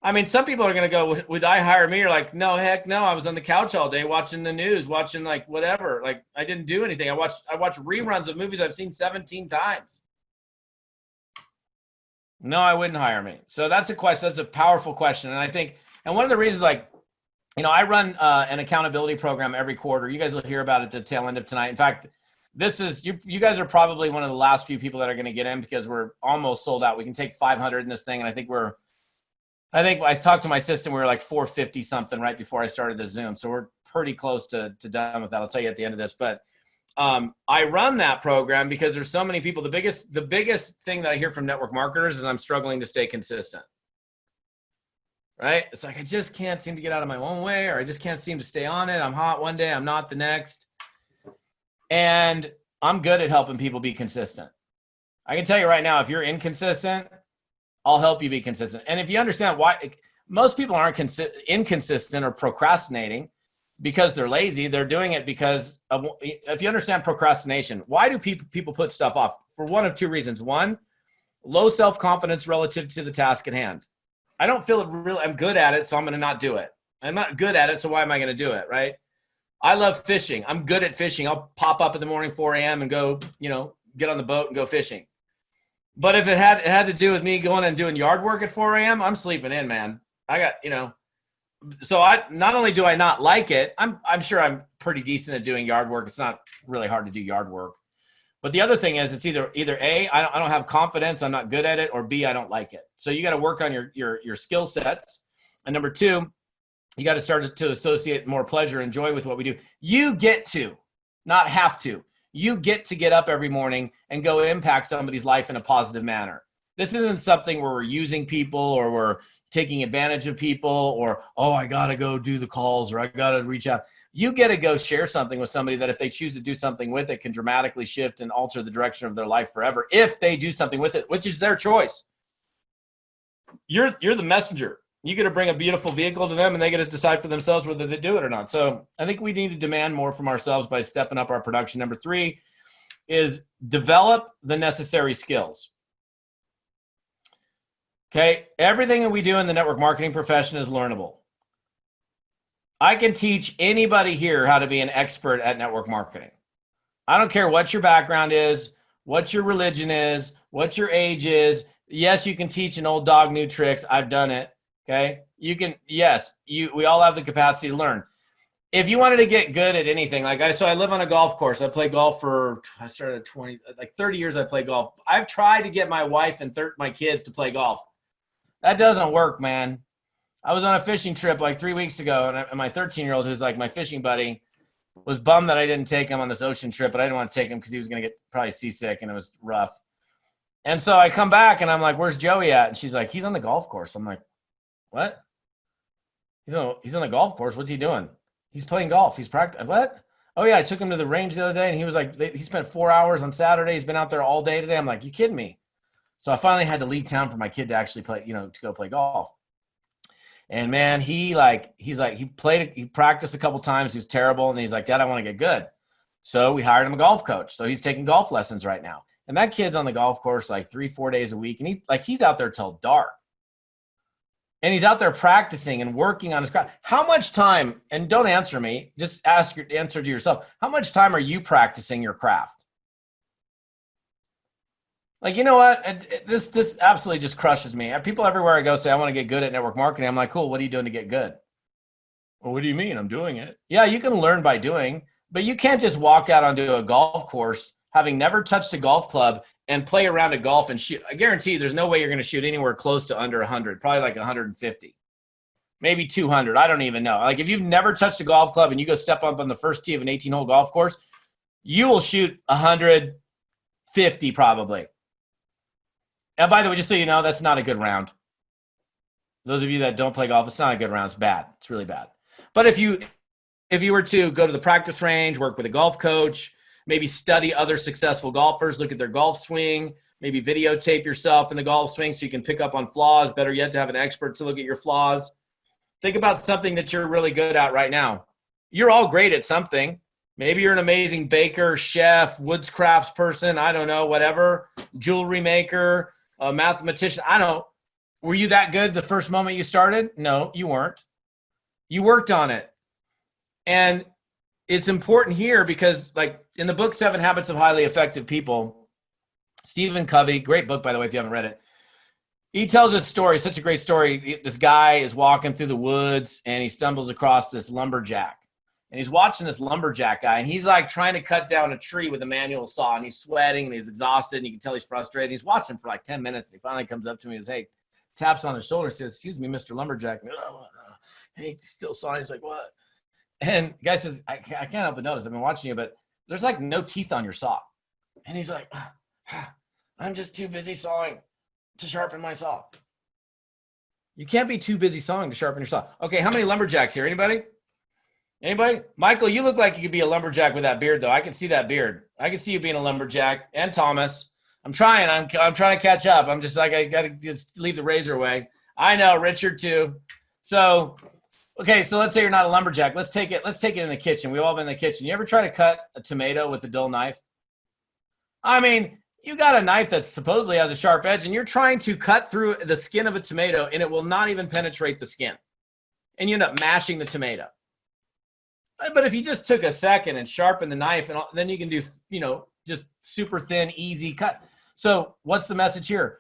I mean, some people are going to go, would I hire me? You're like, no, heck no. I was on the couch all day watching the news, watching like whatever. Like, I didn't do anything. I watched reruns of movies I've seen 17 times. No, I wouldn't hire me. So that's a question. That's a powerful question. And I think, and one of the reasons, like, I run an accountability program every quarter. You guys will hear about it at the tail end of tonight. In fact, this is, you guys are probably one of the last few people that are going to get in because we're almost sold out. We can take 500 in this thing. And I think I talked to my assistant, we were like 450 something right before I started the Zoom. So we're pretty close to done with that. I'll tell you at the end of this, but I run that program because there's so many people. The biggest thing that I hear from network marketers is I'm struggling to stay consistent, right? It's like, I just can't seem to get out of my own way, or I just can't seem to stay on it. I'm hot one day, I'm not the next. And I'm good at helping people be consistent. I can tell you right now, if you're inconsistent, I'll help you be consistent. And if you understand why most people aren't inconsistent or procrastinating because they're lazy, they're doing it because of, if you understand procrastination, why do people put stuff off? For one of 2 reasons. One, low self-confidence relative to the task at hand. I don't feel it really, I'm good at it, so I'm going to not do it. I'm not good at it, so why am I going to do it, right? I love fishing. I'm good at fishing. I'll pop up in the morning, 4 a.m. and go, get on the boat and go fishing. But if it had to do with me going and doing yard work at 4 a.m., I'm sleeping in, man. I got, so not only do I not like it, I'm sure I'm pretty decent at doing yard work. It's not really hard to do yard work. But the other thing is, it's either A, I don't have confidence, I'm not good at it, or B, I don't like it. So you got to work on your skill sets. And number 2, you got to start to associate more pleasure and joy with what we do. You get to, not have to. You get to get up every morning and go impact somebody's life in a positive manner. This isn't something where we're using people or we're, taking advantage of people, or, oh, I got to go do the calls, or I got to reach out. You get to go share something with somebody that if they choose to do something with it can dramatically shift and alter the direction of their life forever if they do something with it, which is their choice. You're the messenger. You get to bring a beautiful vehicle to them and they get to decide for themselves whether they do it or not. So I think we need to demand more from ourselves by stepping up our production. Number 3 is develop the necessary skills. Okay, everything that we do in the network marketing profession is learnable. I can teach anybody here how to be an expert at network marketing. I don't care what your background is, what your religion is, what your age is. Yes, you can teach an old dog new tricks. I've done it. Okay, you can. Yes, we all have the capacity to learn. If you wanted to get good at anything, so I live on a golf course. I play golf I started at 30 years. I play golf. I've tried to get my wife and my kids to play golf. That doesn't work, man. I was on a fishing trip like 3 weeks ago, and my 13-year-old, who's like my fishing buddy, was bummed that I didn't take him on this ocean trip, but I didn't want to take him because he was going to get probably seasick, and it was rough. And so I come back, and I'm like, where's Joey at? And she's like, he's on the golf course. I'm like, what? He's on the golf course. What's he doing? He's playing golf. He's practicing. What? Oh, yeah, I took him to the range the other day, and he was like, he spent 4 hours on Saturday. He's been out there all day today. I'm like, you kidding me? So I finally had to leave town for my kid to actually play, to go play golf. And man, he practiced a couple times. He was terrible. And he's like, Dad, I want to get good. So we hired him a golf coach. So he's taking golf lessons right now. And that kid's on the golf course like 3-4 days a week. And he's out there till dark. And he's out there practicing and working on his craft. How much time, and don't answer me, just answer to yourself. How much time are you practicing your craft? Like, you know what? This absolutely just crushes me. People everywhere I go say, I want to get good at network marketing. I'm like, cool, what are you doing to get good? Well, what do you mean? I'm doing it. Yeah, you can learn by doing, but you can't just walk out onto a golf course having never touched a golf club and play around a golf and shoot. I guarantee you there's no way you're going to shoot anywhere close to under 100, probably like 150, maybe 200. I don't even know. Like if you've never touched a golf club and you go step up on the first tee of an 18-hole golf course, you will shoot 150 probably. And by the way, just so you know, that's not a good round. Those of you that don't play golf, it's not a good round. It's bad. It's really bad. But if you were to go to the practice range, work with a golf coach, maybe study other successful golfers, look at their golf swing, maybe videotape yourself in the golf swing so you can pick up on flaws. Better yet, to have an expert to look at your flaws. Think about something that you're really good at right now. You're all great at something. Maybe you're an amazing baker, chef, woods crafts person, I don't know, whatever, jewelry maker, a mathematician. I don't know. Were you that good the first moment you started? No, you weren't. You worked on it. And it's important here because, like in the book, 7 Habits of Highly Effective People, Stephen Covey, great book, by the way, if you haven't read it. He tells a story, such a great story. This guy is walking through the woods and he stumbles across this lumberjack. And he's watching this lumberjack guy, and he's like trying to cut down a tree with a manual saw, and he's sweating and he's exhausted, and you can tell he's frustrated. He's watching for like 10 minutes. And he finally comes up to me and says, hey, taps on his shoulder, says, excuse me, Mr. Lumberjack. And, hey, he's still sawing. He's like, what? And the guy says, I can't help but notice, I've been watching you, but there's like no teeth on your saw. And he's like, I'm just too busy sawing to sharpen my saw. You can't be too busy sawing to sharpen your saw. Okay, how many lumberjacks here? Anybody? Anybody? Michael, you look like you could be a lumberjack with that beard, though. I can see that beard. I can see you being a lumberjack. And Thomas. I'm trying. I'm trying to catch up. I'm just like, I got to just leave the razor away. I know. Richard, too. So, okay, so let's say you're not a lumberjack. Let's take it in the kitchen. We've all been in the kitchen. You ever try to cut a tomato with a dull knife? I mean, you got a knife that supposedly has a sharp edge, and you're trying to cut through the skin of a tomato, and it will not even penetrate the skin. And you end up mashing the tomato. But if you just took a second and sharpened the knife, and then you can do, just super thin, easy cut. So what's the message here?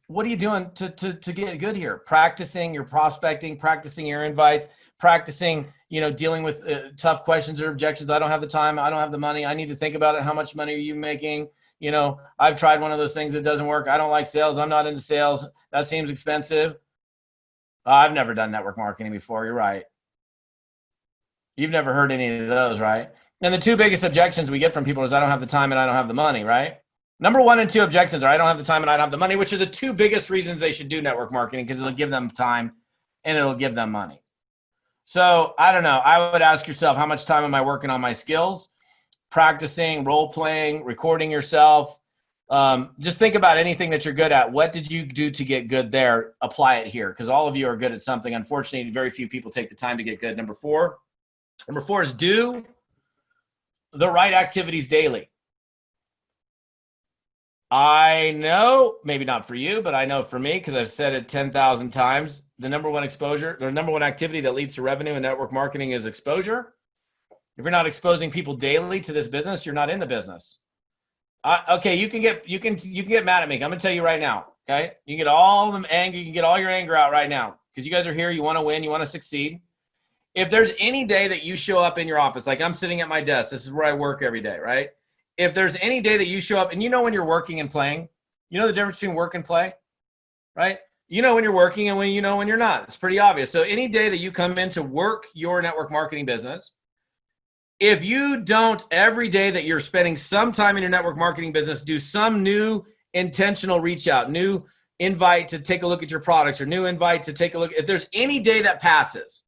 What are you doing to get good here? Practicing your prospecting, practicing your invites, practicing, dealing with tough questions or objections. I don't have the time. I don't have the money. I need to think about it. How much money are you making? I've tried one of those things that doesn't work. I don't like sales. I'm not into sales. That seems expensive. I've never done network marketing before. You're right. You've never heard any of those, right? And the two biggest objections we get from people is I don't have the time and I don't have the money, right? Number 1 and 2 objections are I don't have the time and I don't have the money, which are the 2 biggest reasons they should do network marketing, because it'll give them time and it'll give them money. So I don't know. I would ask yourself, how much time am I working on my skills, practicing, role playing, recording yourself? Just think about anything that you're good at. What did you do to get good there? Apply it here, because all of you are good at something. Unfortunately, very few people take the time to get good. Number 4 is do the right activities daily. I know, maybe not for you, but I know for me, because I've said it 10,000 times, the number 1 exposure, the number 1 activity that leads to revenue in network marketing is exposure. If you're not exposing people daily to this business, you're not in the business. Okay, you can get mad at me. I'm gonna tell you right now. Okay, you can get all the anger, you can get all your anger out right now, because you guys are here. You want to win. You want to succeed. If there's any day that you show up in your office, like I'm sitting at my desk, this is where I work every day, right? If there's any day that you show up, and you know when you're working and playing, you know the difference between work and play, right? You know when you're working and when you know when you're not. It's pretty obvious. So any day that you come in to work your network marketing business, if you don't every day that you're spending some time in your network marketing business, do some new intentional reach out, new invite to take a look at your products, or new invite to take a look. If there's any day that passes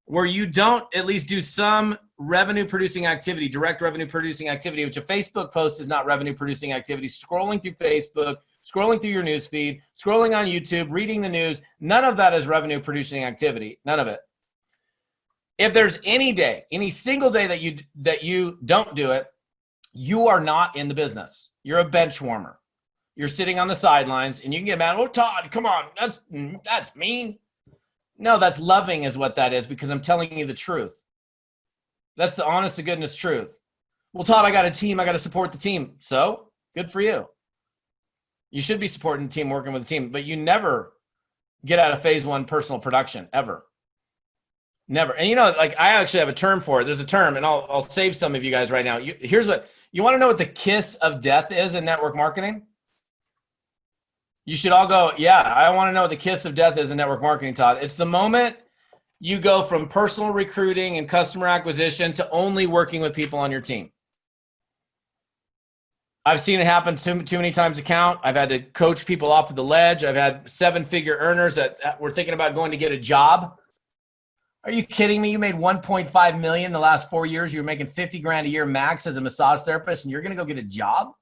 where you don't at least do some revenue producing activity, direct revenue producing activity, which a Facebook post is not revenue producing activity, scrolling through Facebook, scrolling through your news feed, scrolling on YouTube, reading the news, none of that is revenue producing activity. None of it. If there's any day, any single day that you don't do it, you are not in the business. You're a bench warmer. You're sitting on the sidelines, and you can get mad. Oh, Todd, come on. That's mean. No, that's loving is what that is, because I'm telling you the truth. That's the honest to goodness truth. Well, Todd, I got a team. I got to support the team. So good for you. You should be supporting the team, working with the team, but you never get out of phase 1 personal production, ever. Never. And like I actually have a term for it. There's a term, and I'll save some of you guys right now. Here's what you want to know: what the kiss of death is in network marketing. You should all go, yeah, I want to know what the kiss of death is in network marketing, Todd. It's the moment you go from personal recruiting and customer acquisition to only working with people on your team. I've seen it happen too many times to count. I've had to coach people off of the ledge. I've had 7-figure earners that were thinking about going to get a job. Are you kidding me? You made 1.5 million the last 4 years. You're making 50 grand a year max as a massage therapist, and you're going to go get a job?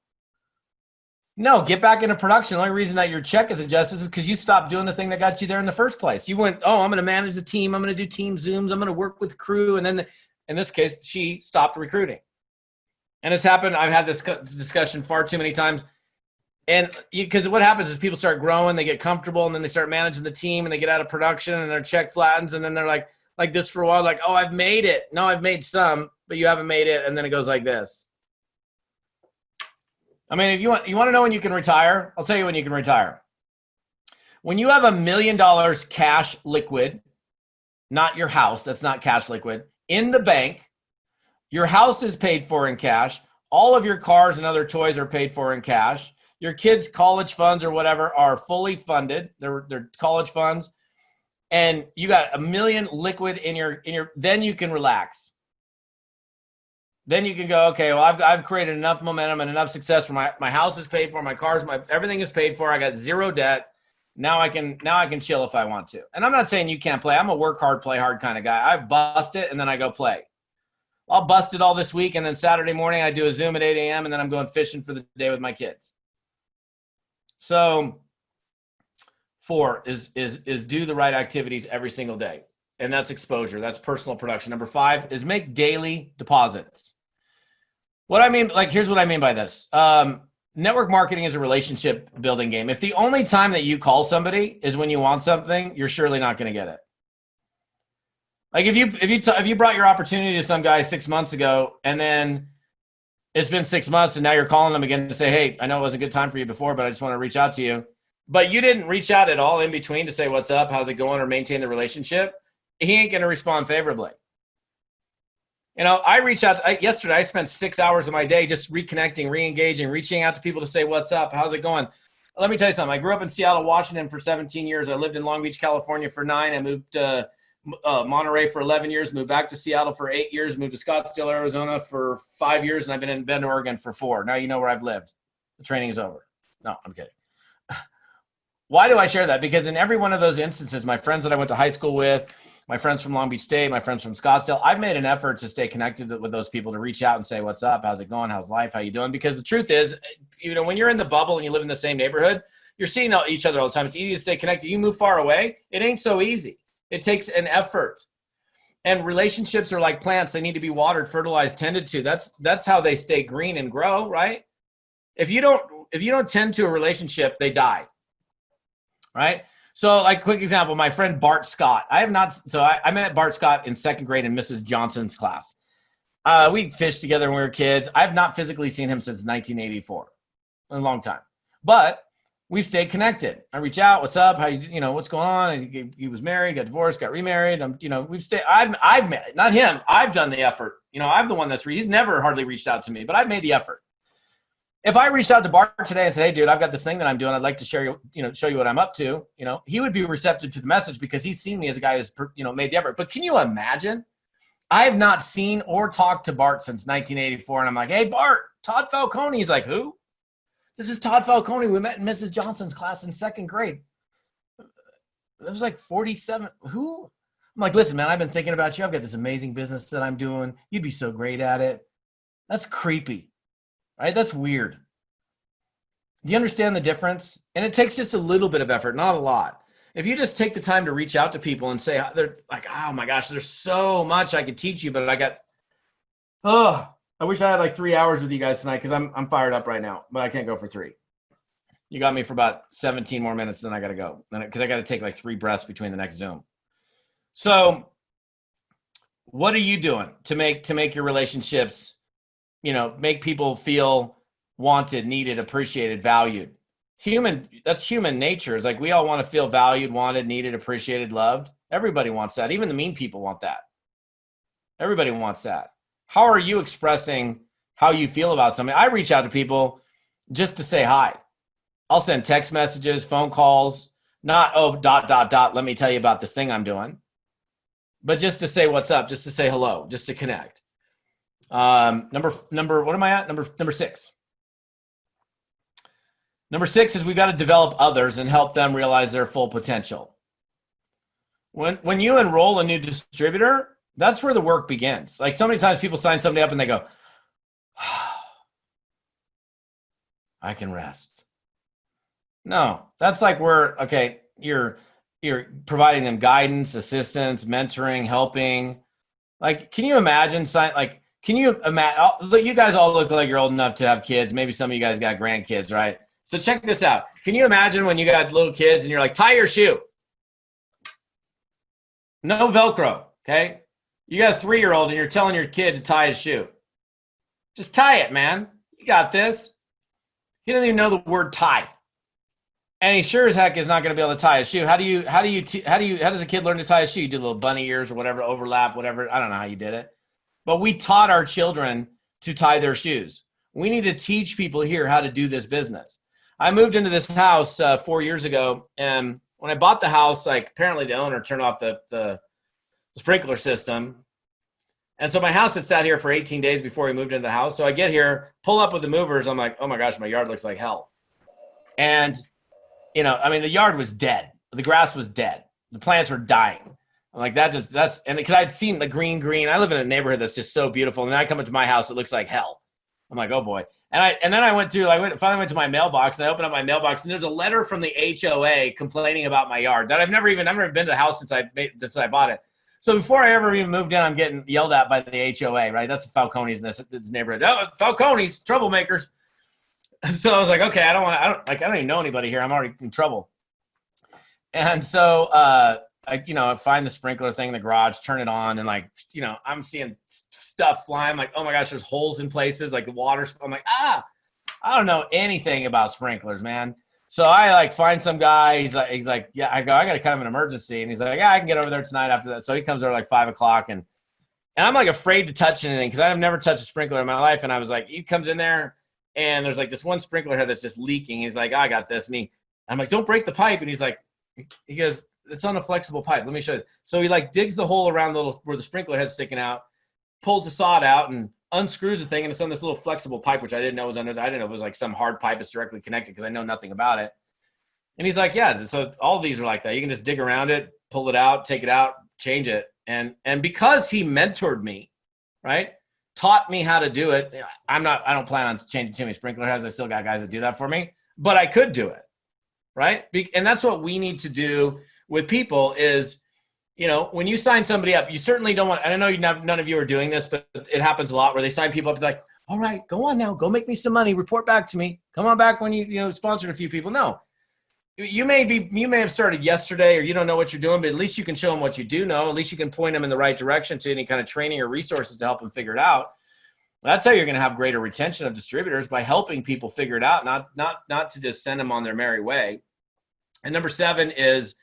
No, get back into production. The only reason that your check is adjusted is because you stopped doing the thing that got you there in the first place. You went, oh, I'm going to manage the team. I'm going to do team Zooms. I'm going to work with the crew. And then in this case, she stopped recruiting. And it's happened. I've had this discussion far too many times. And because what happens is people start growing, they get comfortable, and then they start managing the team, and they get out of production, and their check flattens. And then they're like this for a while, like, oh, I've made it. No, I've made some, but you haven't made it. And then it goes like this. I mean, if you want to know when you can retire, I'll tell you when you can retire. When you have $1 million cash liquid, not your house, that's not cash liquid, in the bank, your house is paid for in cash, all of your cars and other toys are paid for in cash, your kids' college funds or whatever are fully funded, they're college funds, and you got $1 million liquid in your, then you can relax. Then you can go, okay, well, I've created enough momentum and enough success for my house is paid for, my cars, everything is paid for. I got 0 debt. Now I can chill if I want to. And I'm not saying you can't play. I'm a work hard, play hard kind of guy. I bust it and then I go play. I'll bust it all this week, and then Saturday morning I do a Zoom at 8 a.m. and then I'm going fishing for the day with my kids. So 4 is do the right activities every single day. And that's exposure. That's personal production. Number 5 is make daily deposits. What I mean, here's what I mean by this. Network marketing is a relationship building game. If the only time that you call somebody is when you want something, you're surely not going to get it. Like if you brought your opportunity to some guy 6 months ago, and then it's been 6 months, and now you're calling them again to say, hey, I know it was a good time for you before, but I just want to reach out to you. But you didn't reach out at all in between to say what's up, how's it going, or maintain the relationship. He ain't going to respond favorably. I reach out. Yesterday, I spent 6 hours of my day just reconnecting, re-engaging, reaching out to people to say, what's up? How's it going? Let me tell you something. I grew up in Seattle, Washington for 17 years. I lived in Long Beach, California for 9. I moved to Monterey for 11 years, moved back to Seattle for 8 years, moved to Scottsdale, Arizona for 5 years, and I've been in Bend, Oregon for 4. Now you know where I've lived. The training is over. No, I'm kidding. Why do I share that? Because in every one of those instances, my friends that I went to high school with, my friends from Long Beach State, my friends from Scottsdale, I've made an effort to stay connected with those people, to reach out and say, what's up? How's it going? How's life? How you doing? Because the truth is, when you're in the bubble and you live in the same neighborhood, you're seeing each other all the time. It's easy to stay connected. You move far away, it ain't so easy. It takes an effort. And relationships are like plants. They need to be watered, fertilized, tended to. That's how they stay green and grow, right? If you don't tend to a relationship, they die. Right? So like quick example, my friend Bart Scott. I met Bart Scott in second grade in Mrs. Johnson's class. We fished together when we were kids. I've not physically seen him since 1984, a long time. But we've stayed connected. I reach out, what's up? How what's going on? He was married, got divorced, got remarried. We've stayed. I've met, not him. I've done the effort. I'm the one he's never hardly reached out to me, but I've made the effort. If I reached out to Bart today and said, hey, dude, I've got this thing that I'm doing. I'd like to show you what I'm up to. He would be receptive to the message because he's seen me as a guy who's, made the effort. But can you imagine? I have not seen or talked to Bart since 1984. And I'm like, hey, Bart, Todd Falcone. He's like, who? This is Todd Falcone. We met in Mrs. Johnson's class in second grade. It was like 47. Who? I'm like, listen, man, I've been thinking about you. I've got this amazing business that I'm doing. You'd be so great at it. That's creepy. Right? That's weird. Do you understand the difference? And it takes just a little bit of effort, not a lot. If you just take the time to reach out to people and say, they're like, oh my gosh, there's so much I could teach you, but I wish I had like 3 hours with you guys tonight because I'm fired up right now, but I can't go for 3. You got me for about 17 more minutes, then I got to go because I got to take like 3 breaths between the next Zoom. So what are you doing to make your relationships, make people feel wanted, needed, appreciated, valued? That's human nature. It's like we all want to feel valued, wanted, needed, appreciated, loved. Everybody wants that. Even the mean people want that. Everybody wants that. How are you expressing how you feel about something? I reach out to people just to say hi. I'll send text messages, phone calls, not, let me tell you about this thing I'm doing, but just to say what's up, just to say hello, just to connect. Number, what am I at? Number 6. Number 6 is we've got to develop others and help them realize their full potential. When you enroll a new distributor, that's where the work begins. Like so many times people sign somebody up and they go, I can rest. No, that's like you're providing them guidance, assistance, mentoring, helping. Like, can you imagine you guys all look like you're old enough to have kids. Maybe some of you guys got grandkids, right? So check this out. Can you imagine when you got little kids and you're like, tie your shoe? No Velcro, okay? You got a 3-year-old and you're telling your kid to tie his shoe. Just tie it, man. You got this. He doesn't even know the word tie. And he sure as heck is not going to be able to tie his shoe. How does a kid learn to tie his shoe? You do little bunny ears or whatever, overlap, whatever. I don't know how you did it. But we taught our children to tie their shoes. We need to teach people here how to do this business. I moved into this house 4 years ago, and when I bought the house, like apparently the owner turned off the sprinkler system. And so my house had sat here for 18 days before we moved into the house. So I get here, pull up with the movers. I'm like, oh my gosh, my yard looks like hell. And, the yard was dead. The grass was dead. The plants were dying. I'm like, and because I'd seen the green. I live in a neighborhood that's just so beautiful. And then I come into my house, it looks like hell. I'm like, oh boy. And then I finally went to my mailbox and I opened up my mailbox and there's a letter from the HOA complaining about my yard that I've never been to the house since I bought it. So before I ever even moved in, I'm getting yelled at by the HOA, right? That's Falcone's in this neighborhood. Oh, Falcone's, troublemakers. So I was like, okay, I don't even know anybody here. I'm already in trouble. And so I find the sprinkler thing in the garage, turn it on, and I'm seeing stuff flying. I'm like, oh my gosh, there's holes in places, like the water's. I'm like, I don't know anything about sprinklers, man. So I find some guy. He's like, yeah. I go, I got a kind of an emergency, and he's like, yeah, I can get over there tonight after that. So he comes over like 5 o'clock, and I'm like afraid to touch anything because I've never touched a sprinkler in my life. And I was like, he comes in there, and there's like this one sprinkler head that's just leaking. He's like, I got this, and I'm like, don't break the pipe, and he goes, it's on a flexible pipe. Let me show you. So he digs the hole around where the sprinkler head's sticking out, pulls the sod out, and unscrews the thing, and it's on this little flexible pipe, which I didn't know was under. I didn't know if it was like some hard pipe that's directly connected because I know nothing about it. And he's like, yeah, so all of these are like that. You can just dig around it, pull it out, take it out, change it. And because he mentored me, right, taught me how to do it. I don't plan on changing too many sprinkler heads. I still got guys that do that for me, but I could do it, right? And that's what we need to do with people is, you know, when you sign somebody up, you certainly don't want, and I know none of you are doing this, but it happens a lot where they sign people up like, all right, go on now, go make me some money, report back to me. Come on back when you sponsored a few people. No. You may have started yesterday, or you don't know what you're doing, but at least you can show them what you do know. At least you can point them in the right direction to any kind of training or resources to help them figure it out. That's how you're going to have greater retention of distributors, by helping people figure it out, not to just send them on their merry way. And number 7 is,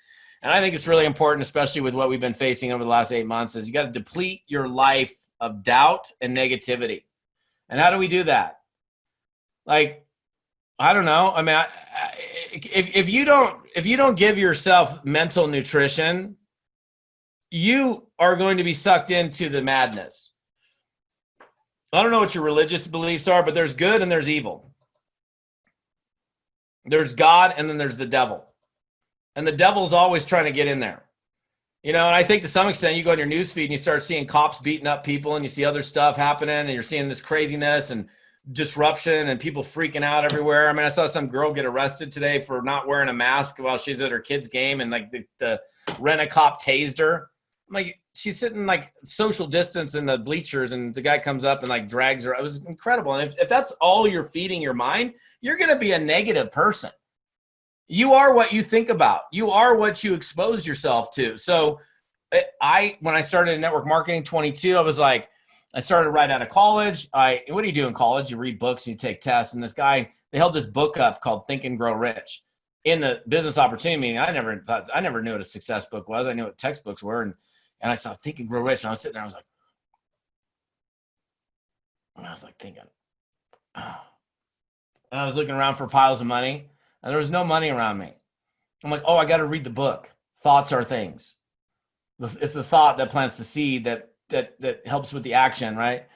and I think it's really important, especially with what we've been facing over the last 8 months, is you got to deplete your life of doubt and negativity. And how do we do that? Like, I don't know. I mean, if you don't give yourself mental nutrition, you are going to be sucked into the madness. I don't know what your religious beliefs are, but there's good and there's evil. There's God and then there's the devil. And the devil's always trying to get in there. You know, and I think to some extent you go on your news feed and you start seeing cops beating up people and you see other stuff happening and you're seeing this craziness and disruption and people freaking out everywhere. I mean, I saw some girl get arrested today for not wearing a mask while she's at her kid's game, and like the rent-a-cop tased her. I'm like, she's sitting like social distance in the bleachers, and the guy comes up and like drags her. It was incredible. And if that's all you're feeding your mind, you're going to be a negative person. You are what you think about. You are what you expose yourself to. So when I started in network marketing 22, I was like, I started right out of college. What do you do in college? You read books, you take tests. And this guy, they held this book up called Think and Grow Rich. In the business opportunity meeting, I never knew what a success book was. I knew what textbooks were. And I saw Think and Grow Rich. And I was sitting there, I was like thinking, oh. And I was looking around for piles of money, and there was no money around me. I'm like, oh, I got to read the book. Thoughts are things. It's the thought that plants the seed that helps with the action, right?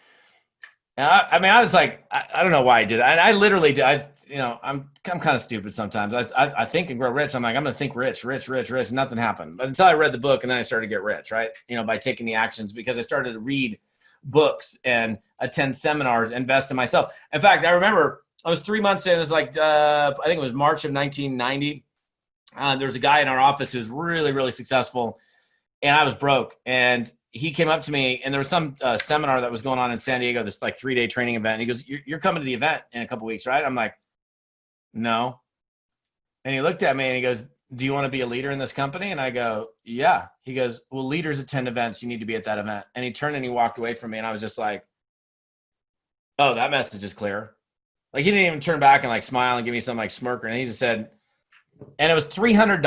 And I was like, I don't know why I did it. I literally did. I'm kind of stupid sometimes. I think and grow rich. I'm like, I'm gonna think rich. Nothing happened. But until I read the book, and then I started to get rich, right? By taking the actions, because I started to read books and attend seminars, invest in myself. In fact, I remember I was 3 months in. It was like I think it was March of 1990. There was a guy in our office who was really, really successful, and I was broke. And he came up to me, and there was some seminar that was going on in San Diego, this like 3-day training event. And he goes, you're coming to the event in a couple weeks, right? I'm like, no. And he looked at me and he goes, do you want to be a leader in this company? And I go, yeah. He goes, well, leaders attend events. You need to be at that event. And he turned and he walked away from me. And I was just like, oh, that message is clear. Like, he didn't even turn back and like smile and give me some like smirk. And he just said, and it was $300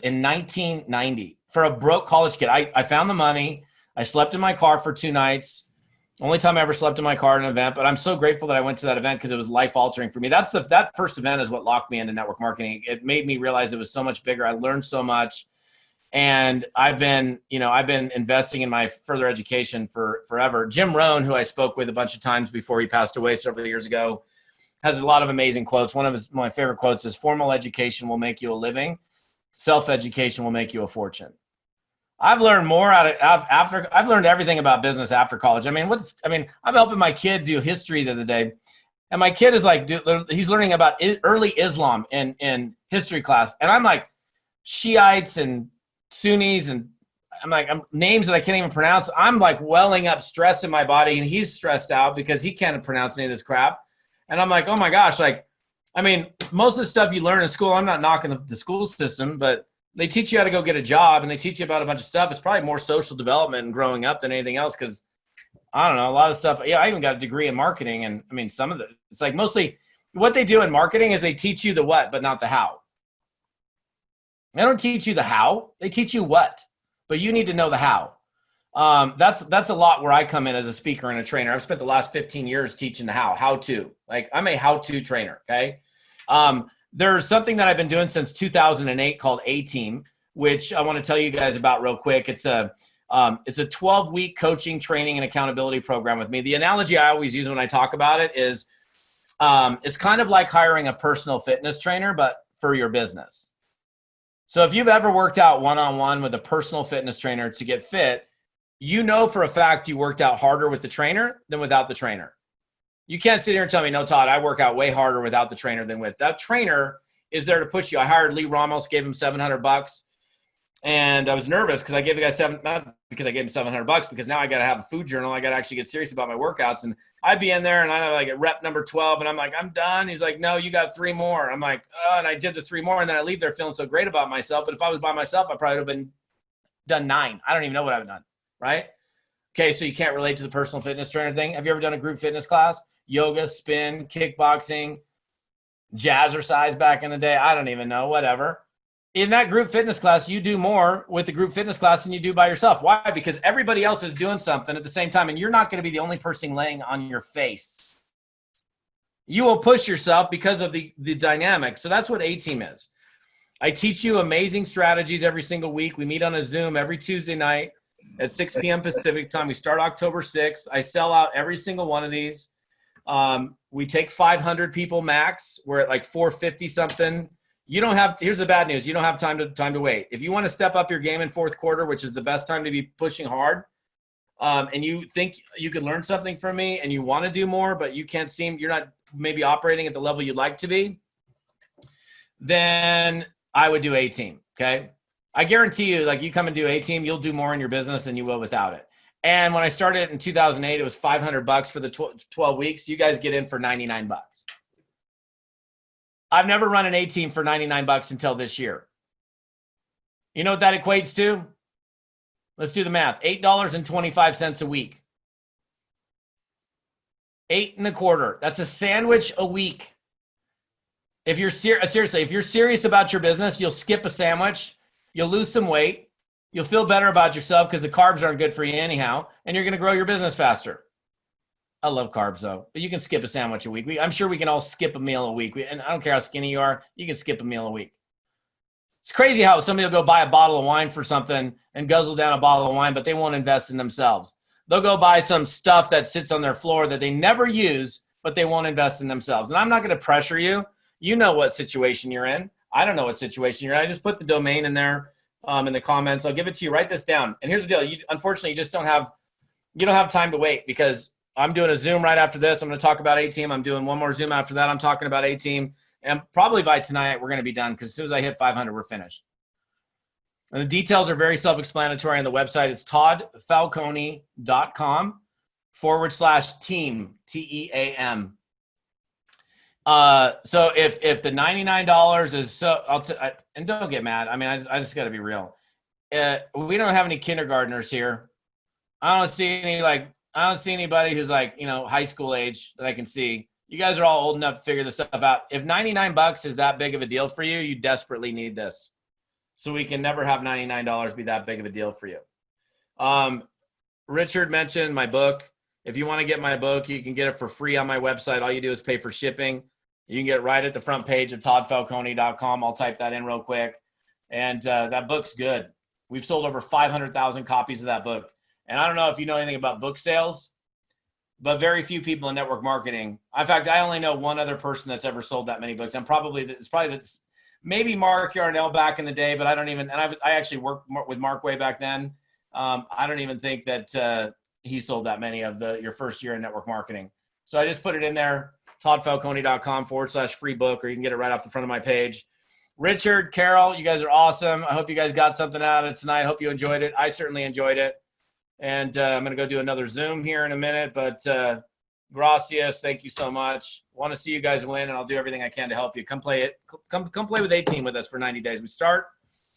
in 1990 for a broke college kid. I found the money. I slept in my car for 2 nights. Only time I ever slept in my car at an event, but I'm so grateful that I went to that event because it was life altering for me. That first event is what locked me into network marketing. It made me realize it was so much bigger. I learned so much, and I've been investing in my further education for forever. Jim Rohn, who I spoke with a bunch of times before he passed away several years ago, has a lot of amazing quotes. One of my favorite quotes is, formal education will make you a living. Self-education will make you a fortune. I've learned more after. I've learned everything about business after college. I'm helping my kid do history the other day, and my kid is like, he's learning about early Islam in history class, and I'm like, Shiites and Sunnis, and I'm names that I can't even pronounce. I'm like welling up stress in my body, and he's stressed out because he can't pronounce any of this crap, and I'm like, oh my gosh, most of the stuff you learn in school, I'm not knocking the school system, but they teach you how to go get a job, and they teach you about a bunch of stuff. It's probably more social development and growing up than anything else. Cause I don't know, a lot of stuff. Yeah. I even got a degree in marketing. And it's like mostly what they do in marketing is they teach you the what, but not the how. They don't teach you the how, they teach you what, but you need to know the how. That's a lot where I come in as a speaker and a trainer. I've spent the last 15 years teaching the how to, like, I'm a how-to trainer. Okay. There's something that I've been doing since 2008 called A-Team, which I want to tell you guys about real quick. It's It's a 12-week coaching, training, and accountability program with me. The analogy I always use when I talk about it is it's kind of like hiring a personal fitness trainer, but for your business. So if you've ever worked out one-on-one with a personal fitness trainer to get fit, you know for a fact you worked out harder with the trainer than without the trainer. You can't sit here and tell me, no, Todd, I work out way harder without the trainer than with. That trainer is there to push you. I hired Lee Ramos, gave him $700. And I was nervous because I gave the guy not because I gave him $700, because now I got to have a food journal. I got to actually get serious about my workouts. And I'd be in there and I'm like at rep number 12 and I'm like, I'm done. He's like, no, you got 3 more. I'm like, oh, and I did the 3 more. And then I leave there feeling so great about myself. But if I was by myself, I probably would have been done 9. I don't even know what I've done. Right. Okay. So you can't relate to the personal fitness trainer thing. Have you ever done a group fitness class? Yoga, spin, kickboxing, jazzercise back in the day? I don't even know, whatever. In that group fitness class, you do more with the group fitness class than you do by yourself. Why? Because everybody else is doing something at the same time, and you're not going to be the only person laying on your face. You will push yourself because of the dynamic. So that's what A-Team is. I teach you amazing strategies every single week. We meet on a Zoom every Tuesday night at 6 p.m. Pacific time. We start October 6th. I sell out every single one of these. We take 500 people max. We're at like 450 something. You don't have, here's the bad news. You don't have time to wait. If you want to step up your game in fourth quarter, which is the best time to be pushing hard, and you think you could learn something from me and you want to do more, but you're not maybe operating at the level you'd like to be, then I would do A-Team. Okay. I guarantee you, like, you come and do A-Team, you'll do more in your business than you will without it. And when I started in 2008, it was $500 for the 12 weeks. You guys get in for $99. I've never run an A-Team for $99 until this year. You know what that equates to? Let's do the math. $8.25 a week. 8 1/4. That's a sandwich a week. If you're seriously, if you're serious about your business, you'll skip a sandwich. You'll lose some weight. You'll feel better about yourself because the carbs aren't good for you anyhow, and you're going to grow your business faster. I love carbs though, but you can skip a sandwich a week. I'm sure we can all skip a meal a week. And I don't care how skinny you are, you can skip a meal a week. It's crazy how somebody will go buy a bottle of wine for something and guzzle down a bottle of wine, but they won't invest in themselves. They'll go buy some stuff that sits on their floor that they never use, but they won't invest in themselves. And I'm not going to pressure you. You know what situation you're in. I don't know what situation you're in. I just put the domain in there in the comments. I'll give it to you. Write this down. And here's the deal. Unfortunately, you don't have time to wait, because I'm doing a Zoom right after this. I'm going to talk about A-Team. I'm doing one more Zoom after that. I'm talking about A-Team. And probably by tonight, we're going to be done, because as soon as I hit 500, we're finished. And the details are very self-explanatory on the website. It's toddfalcone.com/team, TEAM. So if the $99 is so, and don't get mad. I mean, I just got to be real. We don't have any kindergartners here. I don't see anybody who's like, high school age that I can see. You guys are all old enough to figure this stuff out. If $99 is that big of a deal for you, you desperately need this. So we can never have $99 be that big of a deal for you. Richard mentioned my book. If you want to get my book, you can get it for free on my website. All you do is pay for shipping. You can get it right at the front page of toddfalcone.com. I'll type that in real quick. And that book's good. We've sold over 500,000 copies of that book. And I don't know if you know anything about book sales, but very few people in network marketing. In fact, I only know one other person that's ever sold that many books. Maybe Mark Yarnell back in the day, but I don't even, and I actually worked with Mark way back then. I don't even think that he sold that many of your first year in network marketing. So I just put it in there, toddfalcone.com/free book, or you can get it right off the front of my page. Richard, Carol, you guys are awesome. I hope you guys got something out of it tonight. I hope you enjoyed it. I certainly enjoyed it. And I'm going to go do another Zoom here in a minute, but gracias. Thank you so much. Want to see you guys win, and I'll do everything I can to help you. Come play it. Come play with A-Team with us for 90 days. We start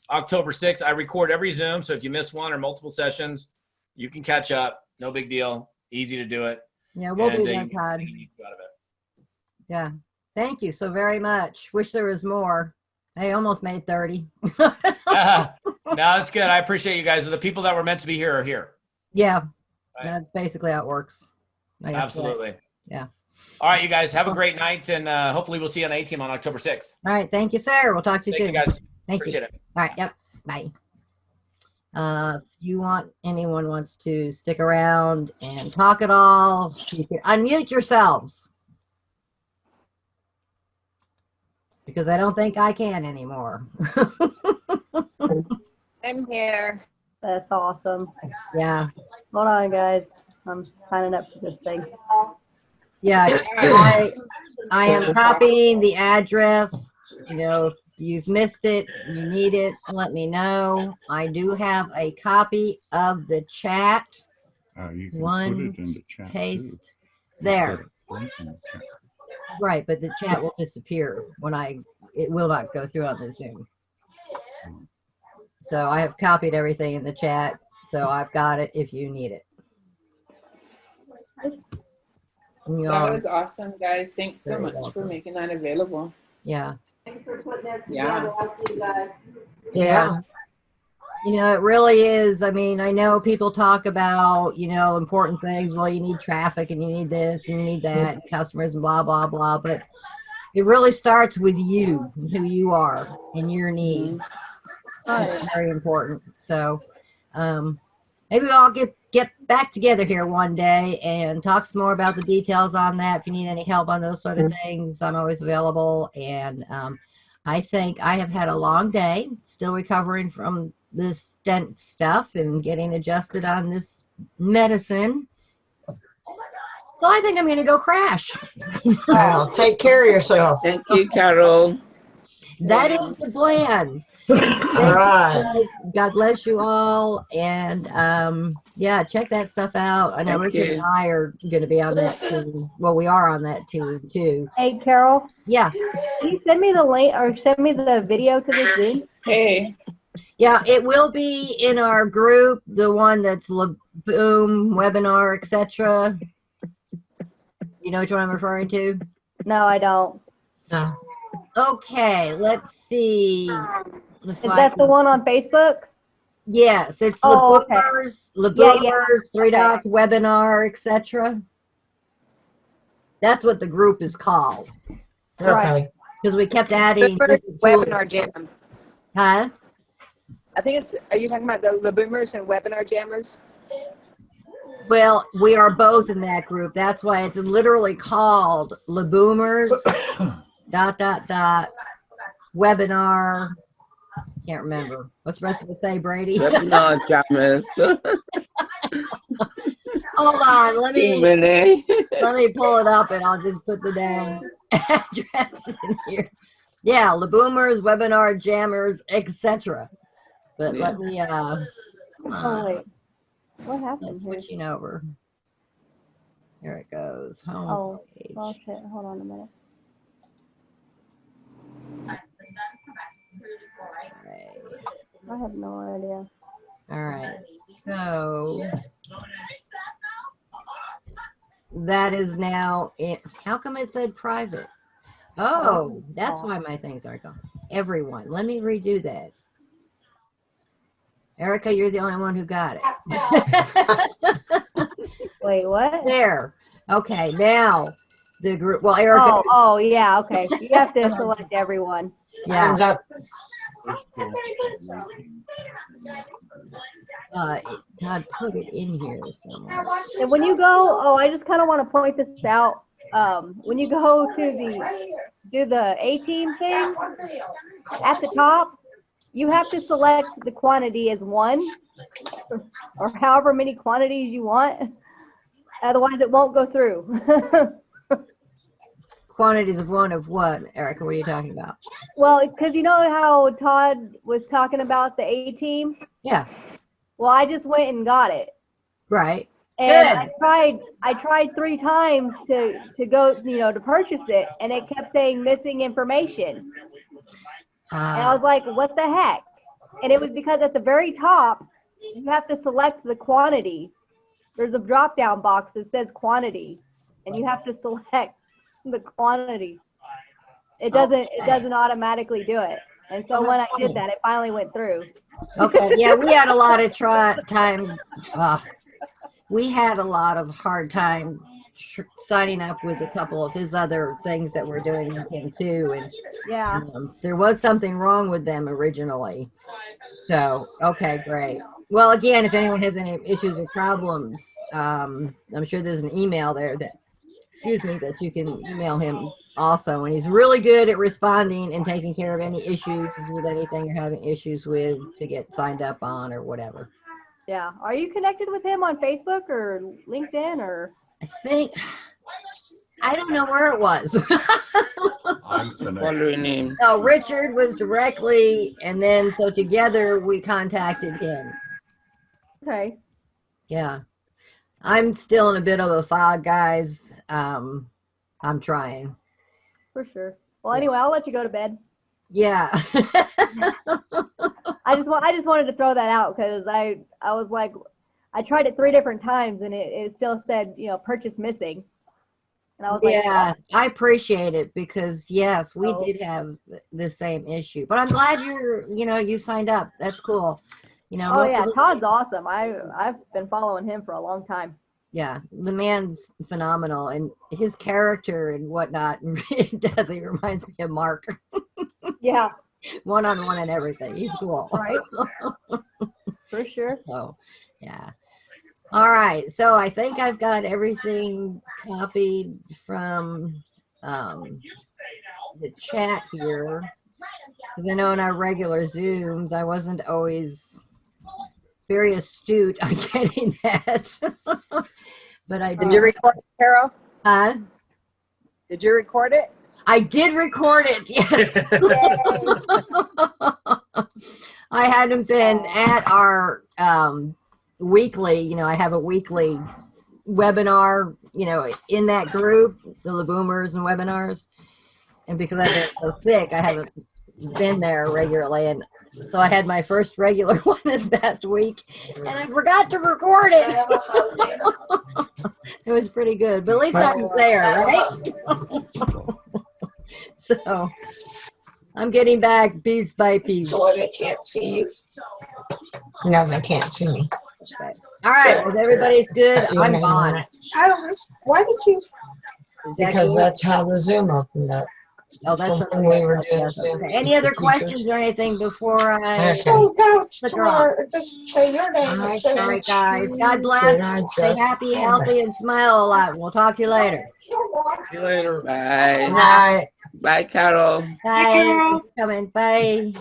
October 6th. I record every Zoom, so if you miss one or multiple sessions, you can catch up. No big deal. Easy to do it. Yeah, we'll be there, Todd. Yeah. Thank you so very much. Wish there was more. I almost made 30. No, that's good. I appreciate you guys. The people that were meant to be here are here. Yeah. Right. That's basically how it works. Absolutely. Yeah. All right, you guys have a great night, and hopefully we'll see you on A-Team on October 6th. All right. Thank you, sir. We'll talk to you soon. Thank you, guys. Thank Appreciate you. it. All right. Yep. Bye. If anyone wants to stick around and talk at all, you can unmute yourselves. Because I don't think I can anymore. I'm here. That's awesome. Yeah. Hold on, guys. I'm signing up for this thing. Yeah. I am copying the address. You know, if you've missed it, you need it, let me know. I do have a copy of the chat. You can One, put it in the chat paste too. there. Put it in the chat. Right, but the chat will disappear when it will not go through on the Zoom. So I have copied everything in the chat, so I've got it if you need it. That was awesome, guys. Thanks so Very much welcome. for making that available. Yeah. Yeah. Yeah. You know, it really is. I mean, I know people talk about, you know, important things. Well, you need traffic and you need this and you need that, and customers and blah, blah, blah. But it really starts with you, who you are, and your needs. That's very important. So maybe I'll get back together here one day and talk some more about the details on that. If you need any help on those sort of things, I'm always available. And I think I have had a long day, still recovering from this stent stuff and getting adjusted on this medicine. So I think I'm going to go crash. Well, take care of yourself. Thank you, Carol. That is the plan. All right. God bless you all. And yeah, check that stuff out. I know Thank Richard you. and I are going to be on that team. Well, we are on that team too. Hey, Carol, Yeah. can you send me the link or send me the video to this Zoom? Hey. Yeah, it will be in our group, the one that's Boom webinar, etc. You know which one I'm referring to? No, I don't. No. Okay, let's see. Is that the one on Facebook? Yes, it's Oh, okay. Laboomers, Yeah. three Okay. dots, webinar, etc. That's what the group is called. Okay. Because we kept adding Webinar Jam. Huh? I think are you talking about the Boomers and Webinar Jammers? Well, we are both in that group. That's why it's literally called Laboomers webinar. Can't remember. What's the rest of it say, Brady? Webinar jammers. Hold on, let Too me many. pull it up and I'll just put the damn address in here. Yeah, Laboomers, webinar jammers, etc. But Yeah. let me come Oh, on. wait. What happened Let's here? switching over. Here it goes. Home Oh, page. oh, shit. Hold on a minute. I have no idea. All right. So that is now it. How come it said private? Oh, that's why my things aren't gone. Everyone, let me redo that. Erica, you're the only one who got it. Wait, what? There. Okay, now the group. Well, Erica. Oh, yeah. Okay. You have to select everyone. Yeah. Thumbs up. Todd put it in here somewhere. And when you go, I just kind of want to point this out. When you go to do the A-team thing at the top, you have to select the quantity as 1 or however many quantities you want. Otherwise, it won't go through. Quantities of one of what, Erica? What are you talking about? Well, because you know how Todd was talking about the A-team? Yeah. Well, I just went and got it. Right. And Good. I tried 3 times to go, to purchase it, and it kept saying missing information. And I was like, what the heck? And it was because at the very top, you have to select the quantity. There's a drop-down box that says quantity, and you have to select the quantity. It doesn't automatically do it. And so when I did that, it finally went through. Okay. Yeah, we had a lot of time. We had a lot of hard time signing up with a couple of his other things that we're doing with him too, and yeah, there was something wrong with them originally. So okay, great. Well, again, if anyone has any issues or problems, I'm sure there's an email there that, excuse me, that you can email him also. And he's really good at responding and taking care of any issues with anything you're having issues with to get signed up on or whatever. Yeah. Are you connected with him on Facebook or LinkedIn or? I don't know where it was. I'm connected. Following him. No, Richard was directly, and then so together we contacted him. Okay. Yeah. I'm still in a bit of a fog, guys. I'm trying. For sure. Well, anyway, I'll let you go to bed. Yeah. I just wanted to throw that out because I was like, I tried it 3 different times and it still said, purchase missing. And I was like, yeah, I appreciate it because yes, we did have the same issue. But I'm glad you signed up. That's cool. Oh yeah, Todd's awesome. I've been following him for a long time. Yeah, the man's phenomenal, and his character and whatnot it does. He reminds me of Mark. Yeah. One-on-one and everything. He's cool. Right. For sure. So, yeah. All right. So I think I've got everything copied from the chat here. Because I know in our regular Zooms, I wasn't always very astute on getting that. But I did. Did you record it, Carol? Huh? Did you record it? I did record it. Yes. I hadn't been at our weekly, I have a weekly webinar, in that group, the boomers and webinars. And because I've been so sick, I haven't been there regularly. And so I had my first regular one this past week and I forgot to record it. It was pretty good, but at least I was there, right? So I'm getting back piece by piece. So they can't see you. No, they can't see me. Okay. All right. Well, everybody's good. I'm gone. I don't. Why did you? Because cool? that's how the Zoom opened up. Oh, that's when we were doing Zoom. Okay. Any other questions or anything before I? So that's click her off? it doesn't say your name. All right, guys. God bless. Stay happy, healthy, and smile a lot. We'll talk to you later. See you later. Bye. Bye. Bye, Carol. Bye. Coming. Bye.